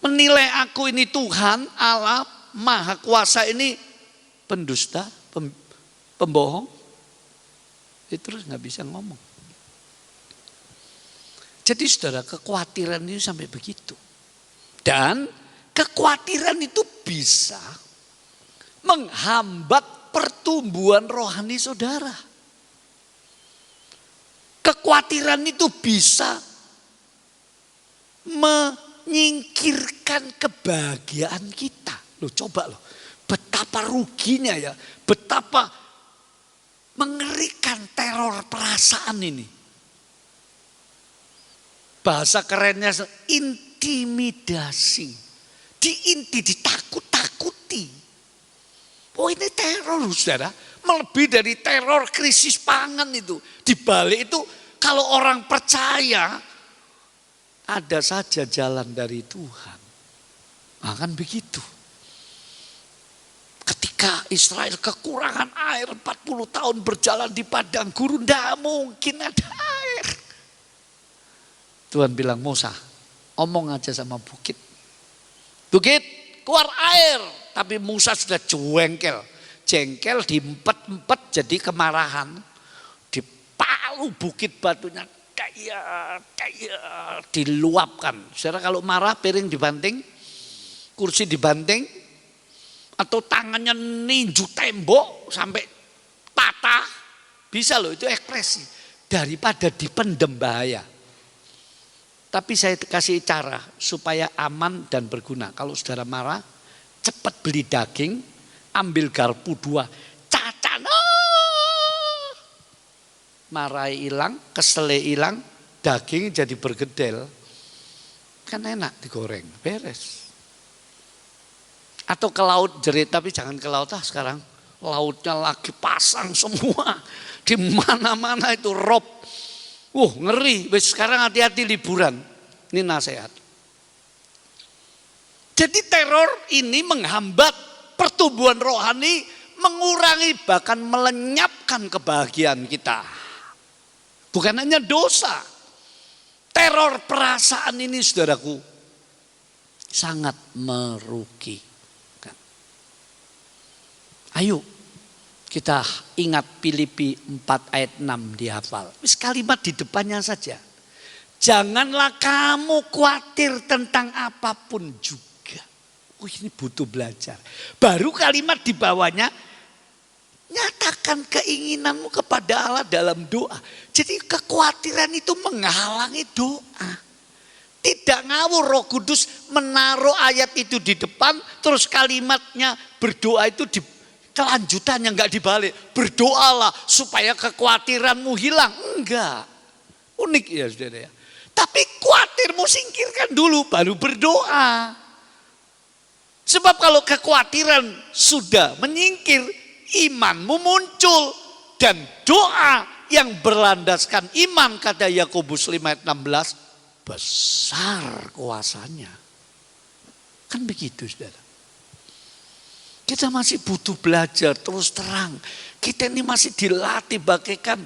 menilai aku ini Tuhan, Allah, Maha Kuasa ini pendusta, pembohong? Terus nggak bisa ngomong. Jadi saudara, kekhawatiran ini sampai begitu. Dan kekhawatiran itu bisa menghambat pertumbuhan rohani saudara. Kekhawatiran itu bisa menyingkirkan kebahagiaan kita. Loh, coba loh, betapa ruginya ya, betapa mengerikan teror perasaan ini. Bahasa kerennya intimidasi. Ditakut-takuti. Ini teror saudara. Melebihi dari teror krisis pangan itu. Di balik itu kalau orang percaya ada saja jalan dari Tuhan. Kan begitu. Ketika Israel kekurangan air 40 tahun berjalan di padang gurun, tidak mungkin ada air. Tuhan bilang, Musa, omong aja sama bukit. Bukit, keluar air. Tapi Musa sudah jengkel diempet-empet jadi kemarahan. Dipalu bukit batunya, diluapkan. Saudara kalau marah piring dibanting, kursi dibanting, atau tangannya ninju tembok sampai patah. Bisa loh, itu ekspresi. Daripada dipendem bahaya. Tapi saya kasih cara supaya aman dan berguna. Kalau saudara marah, cepat beli daging, ambil garpu 2, cacan. Marahi hilang, kesele hilang, daging jadi bergedel. Kan enak digoreng, beres. Atau ke laut jerit, tapi jangan ke laut sekarang. Lautnya lagi pasang semua. Di mana-mana itu rob. Ngeri. Sekarang hati-hati liburan. Ini nasihat. Jadi teror ini menghambat pertumbuhan rohani, mengurangi bahkan melenyapkan kebahagiaan kita. Bukan hanya dosa. Teror perasaan ini saudaraku sangat merugikan. Ayo kita ingat Filipi 4 ayat 6 dihafal. Kalimat di depannya saja. Janganlah kamu khawatir tentang apapun juga. Oh, ini butuh belajar. Baru kalimat di bawahnya, nyatakan keinginanmu kepada Allah dalam doa. Jadi kekhawatiran itu menghalangi doa. Tidak ngawur, Roh Kudus menaruh ayat itu di depan, terus kalimatnya berdoa itu di kelanjutannya enggak dibalik. Berdoalah supaya kekhawatiranmu hilang. Enggak. Unik ya saudara ya. Tapi khawatirmu singkirkan dulu baru berdoa. Sebab kalau kekhawatiran sudah menyingkir, imanmu muncul. Dan doa yang berlandaskan iman, kata Yakobus 5 ayat 16, besar kuasanya. Kan begitu saudara. Kita masih butuh belajar terus terang. Kita ini masih dilatih bagaikan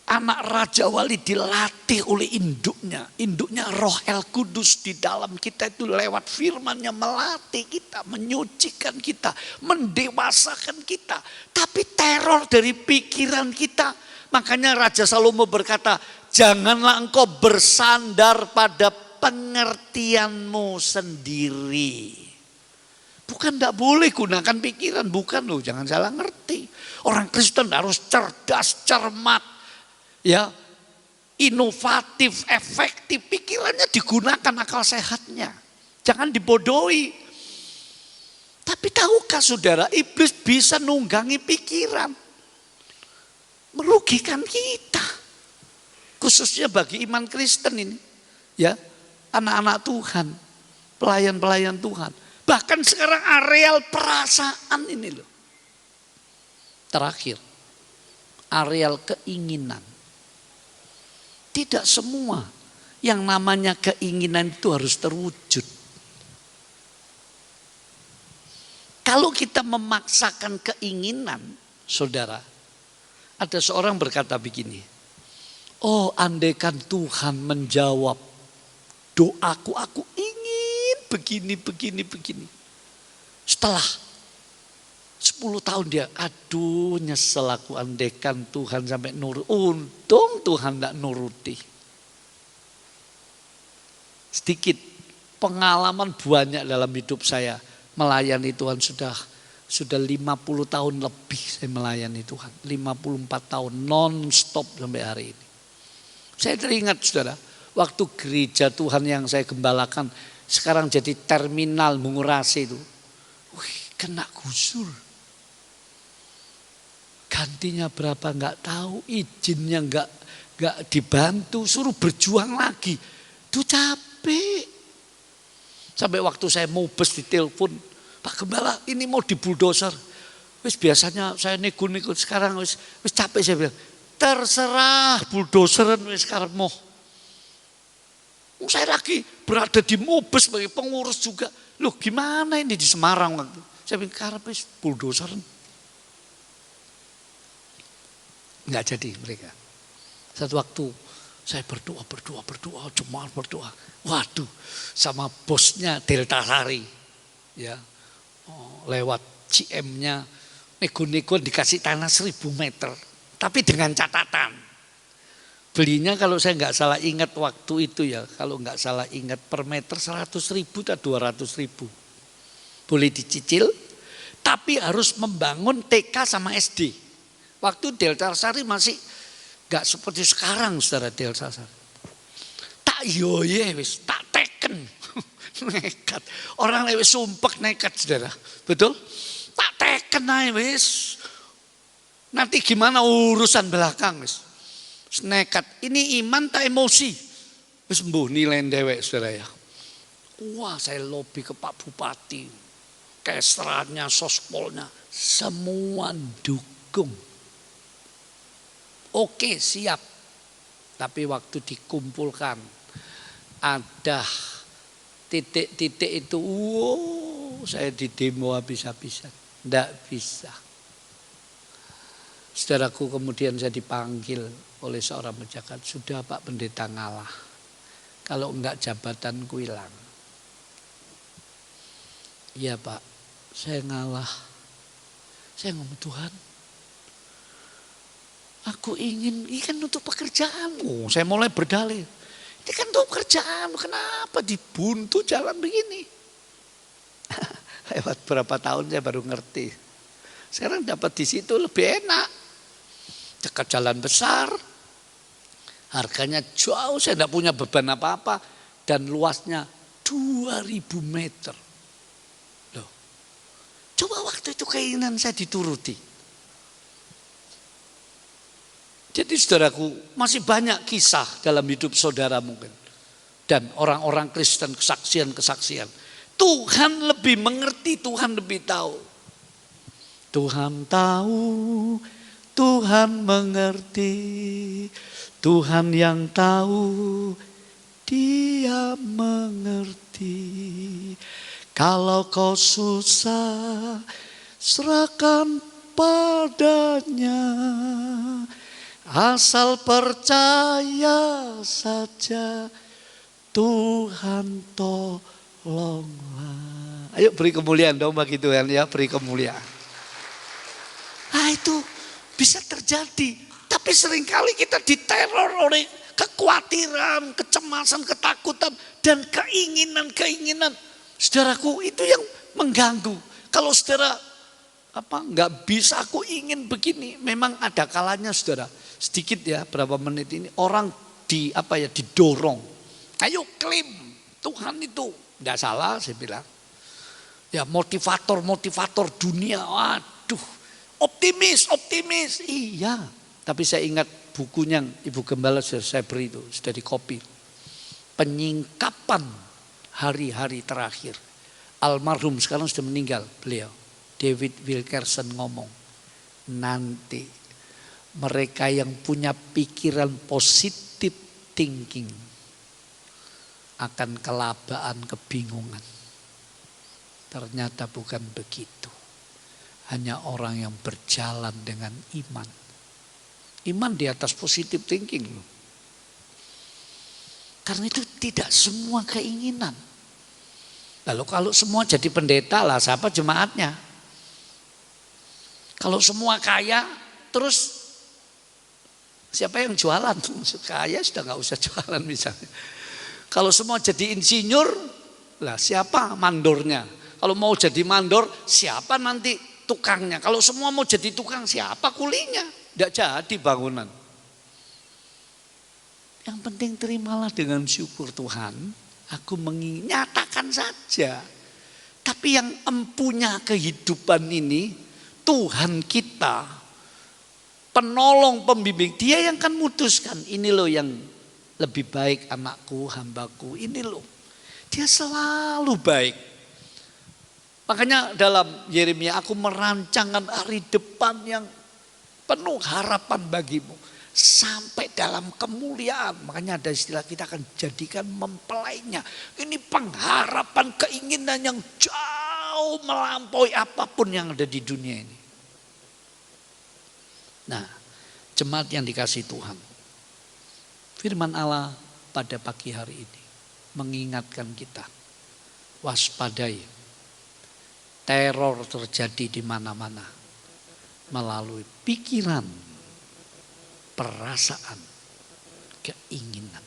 anak Raja Wali dilatih oleh induknya. Induknya Roh El Kudus di dalam kita itu lewat firman-Nya melatih kita, menyucikan kita, mendewasakan kita. Tapi teror dari pikiran kita. Makanya Raja Salomo berkata, janganlah engkau bersandar pada pengertianmu sendiri. Bukan tidak boleh gunakan pikiran, bukan loh, jangan salah ngerti. Orang Kristen harus cerdas, cermat, ya, inovatif, efektif. Pikirannya digunakan akal sehatnya. Jangan dibodohi. Tapi tahukah saudara, iblis bisa nunggangi pikiran. Merugikan kita. Khususnya bagi iman Kristen ini. Ya, anak-anak Tuhan, pelayan-pelayan Tuhan. Bahkan sekarang areal perasaan ini loh. Terakhir, areal keinginan. Tidak semua yang namanya keinginan itu harus terwujud. Kalau kita memaksakan keinginan, saudara, ada seorang berkata begini, oh andaikan Tuhan menjawab doaku, aku ingin begini. Setelah 10 tahun dia, aduh nyesel aku andaikan Tuhan sampai nurut. Untung Tuhan tidak nuruti. Sedikit pengalaman banyak dalam hidup saya. Melayani Tuhan sudah 50 tahun lebih saya melayani Tuhan. 54 tahun non-stop sampai hari ini. Saya teringat saudara, waktu gereja Tuhan yang saya gembalakan sekarang jadi terminal Mengurasi itu. Wih, kena gusur. Gantinya berapa enggak tahu, izinnya enggak dibantu, suruh berjuang lagi. Itu capek. Sampai waktu saya mau bus ditelepon, Pak Gembala ini mau dibuldoser. Wis biasanya saya nego-nego, sekarang wis capek saya bilang. Terserah buldoseran wis karepmu. Saya lagi berada di Mubes sebagai pengurus juga. Loh gimana ini di Semarang waktu. Saya bilang karep wis buldoseran. Enggak jadi mereka. Satu waktu saya berdoa, cuma berdoa. Waduh, sama bosnya Delta Sari. Ya. Lewat GM-nya nego-nego dikasih tanah 1000 meter. Tapi dengan catatan. Belinya kalau saya nggak salah ingat waktu itu ya, kalau nggak salah ingat per meter 100.000 atau 200.000. Boleh dicicil, tapi harus membangun TK sama SD. Waktu Delta Sari masih nggak seperti sekarang, saudara Delta Sari. Tak yoye wis, tak teken, nekat. Orang lewat sumpek nekat saudara, betul? Tak teken aja wis. Nanti gimana urusan belakang wis. Nekat, ini iman tak emosi. Wis mbuh nilai dewek saudara ya. Wah saya lobby ke Pak Bupati, kesrannya, sospolnya, semua dukung. Oke siap. Tapi waktu dikumpulkan ada titik-titik itu, wow, saya di demo habis-habisan. Tidak bisa. Saudaraku, kemudian saya dipanggil oleh seorang pejabat, sudah Pak Pendeta ngalah. Kalau enggak jabatanku hilang. Iya Pak, saya ngalah. Saya ngomong, Tuhan, aku ingin, ini kan untuk pekerjaanmu. Saya mulai berdalih. Ini kan untuk pekerjaan, kenapa dibuntu jalan begini? Lewat berapa tahun saya baru ngerti. Sekarang dapat di situ lebih enak. Dekat jalan besar, harganya jauh, saya tidak punya beban apa-apa. Dan luasnya 2000 meter. Loh, coba waktu itu keinginan saya dituruti. Jadi saudaraku, masih banyak kisah dalam hidup saudara mungkin. Dan orang-orang Kristen, kesaksian-kesaksian. Tuhan lebih mengerti, Tuhan lebih tahu. Tuhan tahu, Tuhan mengerti. Tuhan yang tahu, Dia mengerti. Kalau kau susah, serahkan padanya. Asal percaya saja, Tuhan tolonglah. Ayo beri kemuliaan dong bagi Tuhan ya, beri kemuliaan. Nah itu bisa terjadi. Tapi seringkali kita diteror oleh kekhawatiran, kecemasan, ketakutan, dan keinginan-keinginan. Saudaraku, itu yang mengganggu. Kalau saudara nggak bisa, aku ingin begini. Memang ada kalanya saudara. Sedikit ya, berapa menit ini orang didorong. Ayo klaim Tuhan itu. Enggak salah saya bilang. Ya motivator dunia. Waduh, optimis. Iya. Tapi saya ingat bukunya yang Ibu Gembala sudah saya beri itu, sudah di copy. Penyingkapan hari-hari terakhir. Almarhum sekarang sudah meninggal beliau. David Wilkerson ngomong, nanti mereka yang punya pikiran positif thinking akan kelabaan, kebingungan. Ternyata bukan begitu. Hanya orang yang berjalan dengan iman. Iman di atas positif thinking. Karena itu tidak semua keinginan. Lalu kalau semua jadi pendeta lah, siapa jemaatnya? Kalau semua kaya, terus siapa yang jualan? Kaya sudah nggak usah jualan misalnya. Kalau semua jadi insinyur, lah siapa mandornya? Kalau mau jadi mandor, siapa nanti tukangnya? Kalau semua mau jadi tukang, siapa kulinya? Tidak jadi bangunan. Yang penting terimalah dengan syukur Tuhan. Aku menyatakan saja. Tapi yang empunya kehidupan ini, Tuhan kita, penolong, pembimbing, Dia yang akan memutuskan. Ini loh yang lebih baik anakku, hambaku, ini loh. Dia selalu baik. Makanya dalam Yeremia, aku merancangkan hari depan yang penuh harapan bagimu. Sampai dalam kemuliaan. Makanya ada istilah, kita akan jadikan mempelainya. Ini pengharapan, keinginan yang jauh melampaui apapun yang ada di dunia ini. Nah, jemaat yang dikasihi Tuhan, firman Allah pada pagi hari ini mengingatkan kita, waspadai, teror terjadi di mana-mana melalui pikiran, perasaan, keinginan.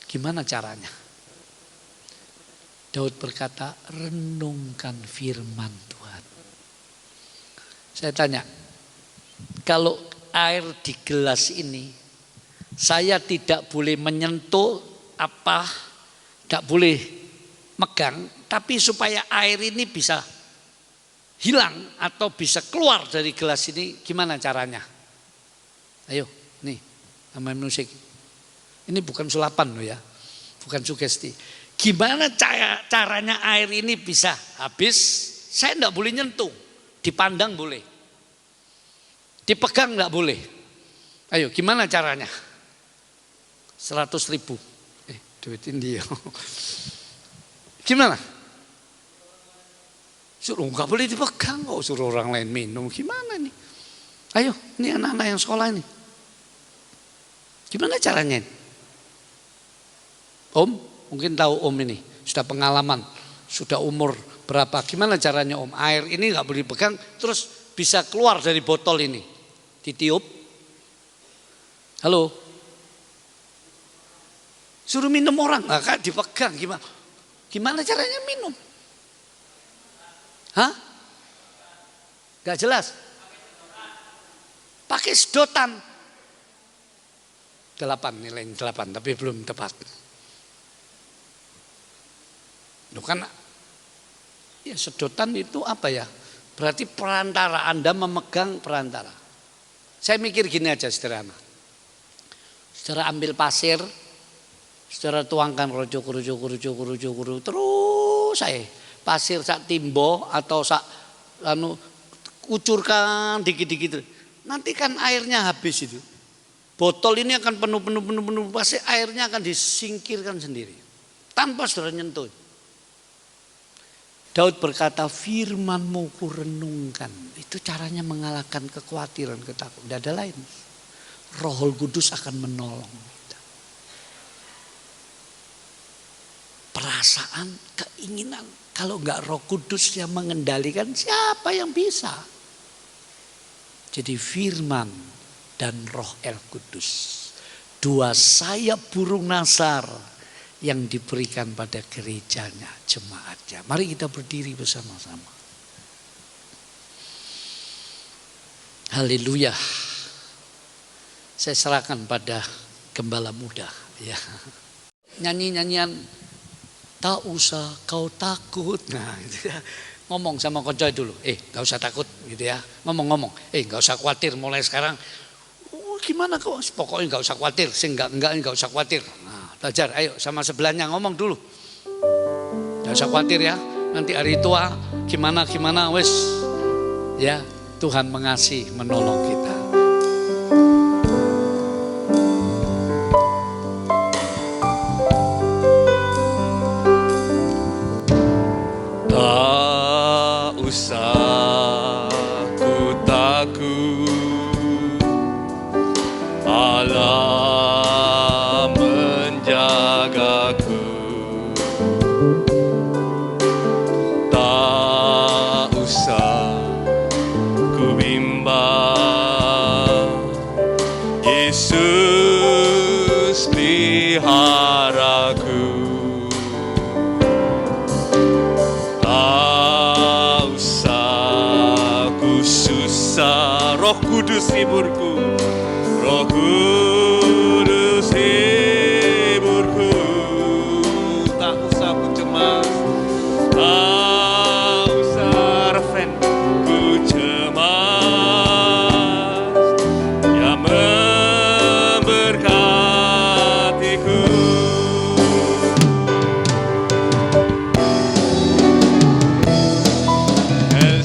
Gimana caranya? Daud berkata, renungkan firman Tuhan. Saya tanya, kalau air di gelas ini, saya tidak boleh menyentuh tidak boleh megang, tapi supaya air ini bisa hilang atau bisa keluar dari gelas ini, gimana caranya? Ayo, nih, sama musik. Ini bukan sulapan loh ya, bukan sugesti. Gimana caranya air ini bisa habis? Saya enggak boleh nyentuh, dipandang boleh, dipegang enggak boleh. Ayo, gimana caranya? 100.000, duitin dia. Gimana? Suruh nggak boleh dipegang kok, suruh orang lain minum. Gimana nih? Ayo, ini anak-anak yang sekolah ini. Gimana caranya? Om, mungkin tahu Om ini, sudah pengalaman, sudah umur berapa? Gimana caranya Om? Air ini nggak boleh dipegang, terus bisa keluar dari botol ini, ditiup. Halo, suruh minum orang, nggak dipegang, gimana? Gimana caranya minum? Hah? Gak jelas. Pakai sedotan. 8 nilainya 8 tapi belum tepat. Loh kan ya sedotan itu apa ya? Berarti perantara, Anda memegang perantara. Saya mikir gini aja sederhana. Saudara ambil pasir, saudara tuangkan kerucuk terus saya pasir sak timbo atau sak kucurkan dikit-dikit. Nanti kan airnya habis itu. Botol ini akan penuh pasti airnya akan disingkirkan sendiri tanpa saudara nyentuh. Daud berkata, firman-Mu ku renungkan. Itu caranya mengalahkan kekhawatiran, ketakutan. Tidak ada lain. Roh Kudus akan menolong kita. Perasaan, keinginan. Kalau enggak Roh Kudus yang mengendalikan, siapa yang bisa? Jadi firman dan Roh El Kudus, 2 sayap burung nasar yang diberikan pada gerejanya, jemaatnya. Mari kita berdiri bersama-sama. Haleluya. Saya serahkan pada gembala muda, ya. Nyanyi-nyanyian tak usah kau takut. Nah, gitu ya. Ngomong sama koncoy dulu, gak usah takut gitu ya. Ngomong-ngomong, gak usah khawatir mulai sekarang. Oh, gimana kau? Pokoknya gak usah khawatir, enggak usah khawatir. Nah, belajar, ayo sama sebelahnya ngomong dulu. Gak usah khawatir ya. Nanti hari tua gimana wes. Ya, Tuhan mengasihi, menolong kita. Roh Kudus hiburku, Roh Kudus hiburku. Tak usah ku cemas, tak usah refren ku cemas. Yang memberkatiku. El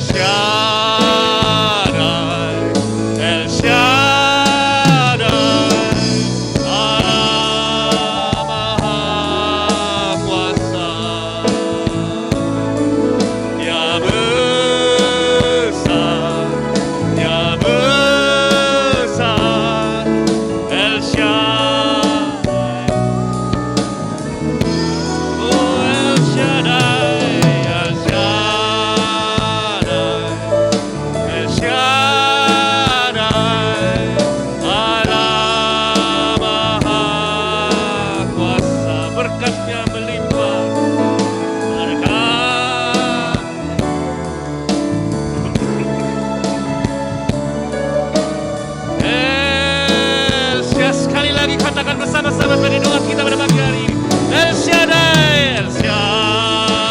bersama-sama tadi doa kita pada pagi hari ini. El Shaddai, El Shaddai,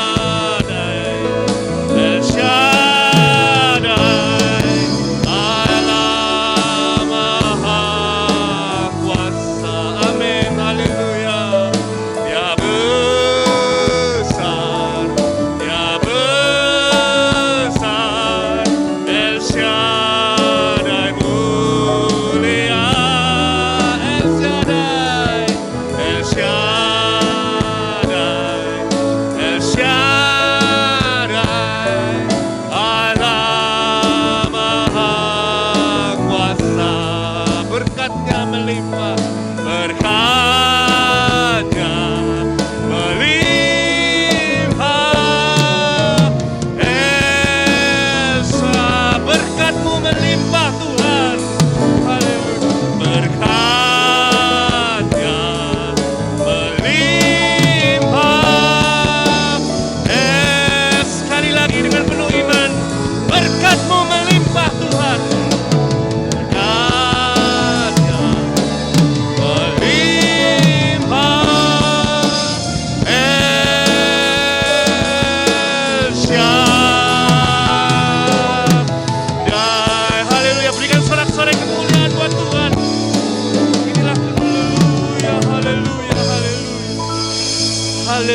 El Shaddai, Allah Maha Kuasa. Amin, haleluya. Dia besar, El Shaddai mulia. El Shaddai,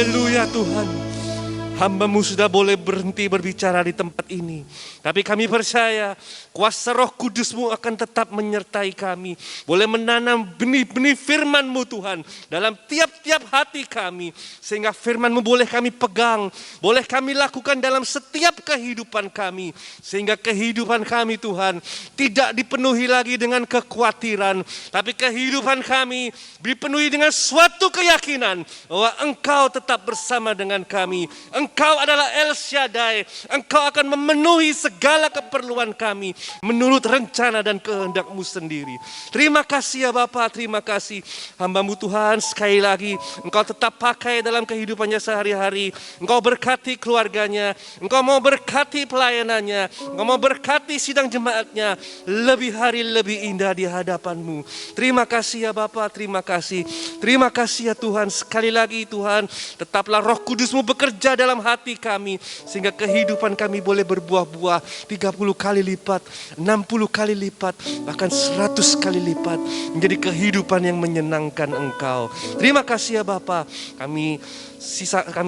Haleluya Tuhan. Hamba-Mu sudah boleh berhenti berbicara di tempat ini. Tapi kami percaya kuasa Roh Kudus-Mu akan tetap menyertai kami. Boleh menanam benih-benih firman-Mu Tuhan dalam tiap-tiap hati kami. Sehingga firman-Mu boleh kami pegang, boleh kami lakukan dalam setiap kehidupan kami. Sehingga kehidupan kami Tuhan tidak dipenuhi lagi dengan kekhawatiran. Tapi kehidupan kami dipenuhi dengan suatu keyakinan bahwa Engkau tetap bersama dengan kami. Engkau adalah El Shaddai. Engkau akan memenuhi segala keperluan kami menurut rencana dan kehendak-Mu sendiri. Terima kasih ya Bapa, terima kasih. Hamba-Mu Tuhan sekali lagi Engkau tetap pakai dalam kehidupannya sehari-hari. Engkau berkati keluarganya. Engkau mau berkati pelayanannya. Engkau mau berkati sidang jemaatnya. Lebih hari lebih indah di hadapan-Mu. Terima kasih ya Bapa, terima kasih. Terima kasih ya Tuhan. Sekali lagi Tuhan, tetaplah Roh Kudus-Mu bekerja dalam hati kami, sehingga kehidupan kami boleh berbuah-buah 30 kali lipat, 60 kali lipat, bahkan 100 kali lipat, menjadi kehidupan yang menyenangkan Engkau. Terima kasih ya Bapa. Kami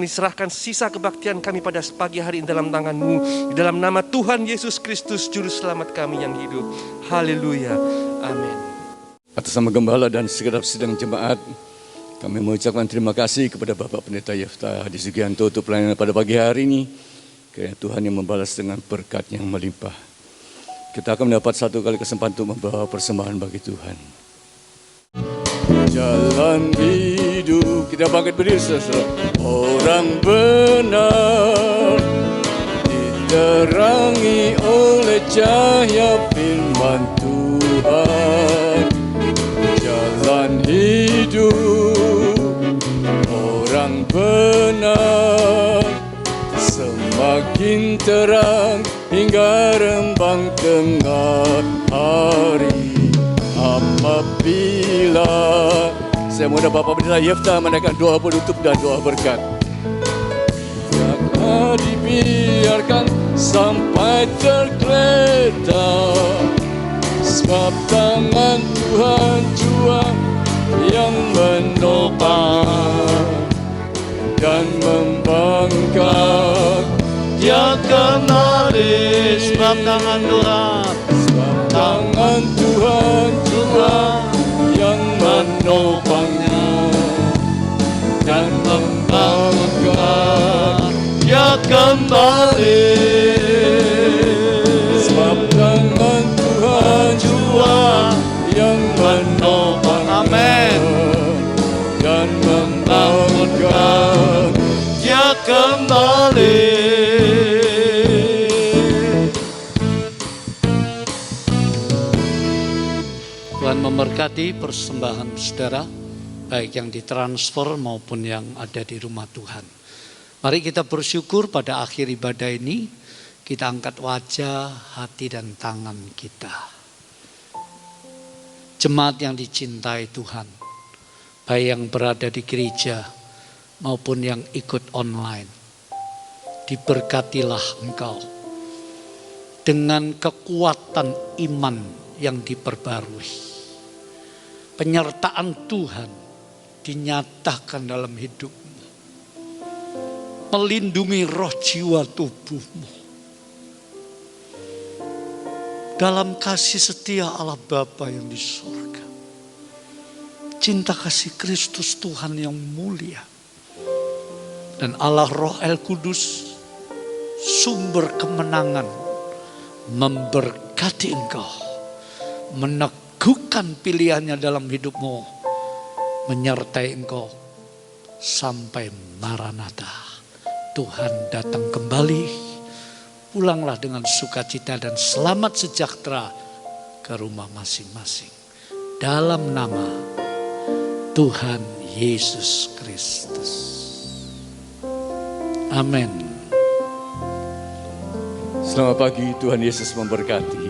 serahkan sisa kebaktian kami pada pagi hari ini dalam tangan-Mu, di dalam nama Tuhan Yesus Kristus Juru Selamat kami yang hidup. Haleluya. Amin. Atas nama Gembala dan segenap sidang jemaat, kami mengucapkan terima kasih kepada Bapak Pendeta Yefta Hadi Sugianto untuk pelayanan pada pagi hari ini. Kiranya Tuhan yang membalas dengan berkat yang melimpah. Kita akan mendapat satu kali kesempatan untuk membawa persembahan bagi Tuhan. Jalan hidup, kita bangkit berdiri saudara. Orang benar diterangi oleh cahaya firman Tuhan. Jalan hidup orang benar semakin terang hingga rembang tengah hari. Apabila saya mudah Bapak Pendeta Yefta menaikkan doa penutup dan doa berkat. Jangan dibiarkan sampai tergeletak, sebab tangan Tuhan jua yang menopang dan membangkang. Dia kemari, sebab tangan Tuhan, sebab tangan Tuhan jua yang menopangnya dan membangkang. Dia kembali, sebab tangan Tuhan jua yang menopang, amin, dan membangunkan. Dia kembali. Tuhan memberkati persembahan saudara, baik yang ditransfer maupun yang ada di rumah Tuhan. Mari kita bersyukur pada akhir ibadah ini, kita angkat wajah, hati dan tangan kita. Jemaat yang dicintai Tuhan, baik yang berada di gereja maupun yang ikut online, diberkatilah engkau dengan kekuatan iman yang diperbarui. Penyertaan Tuhan dinyatakan dalam hidupmu, melindungi roh jiwa tubuhmu. Dalam kasih setia Allah Bapa yang di surga, cinta kasih Kristus Tuhan yang mulia, dan Allah Roh El Kudus, sumber kemenangan, memberkati engkau, meneguhkan pilihannya dalam hidupmu, menyertai engkau sampai Maranatha. Tuhan datang kembali. Pulanglah dengan sukacita dan selamat sejahtera ke rumah masing-masing. Dalam nama Tuhan Yesus Kristus. Amin. Selamat pagi, Tuhan Yesus memberkati.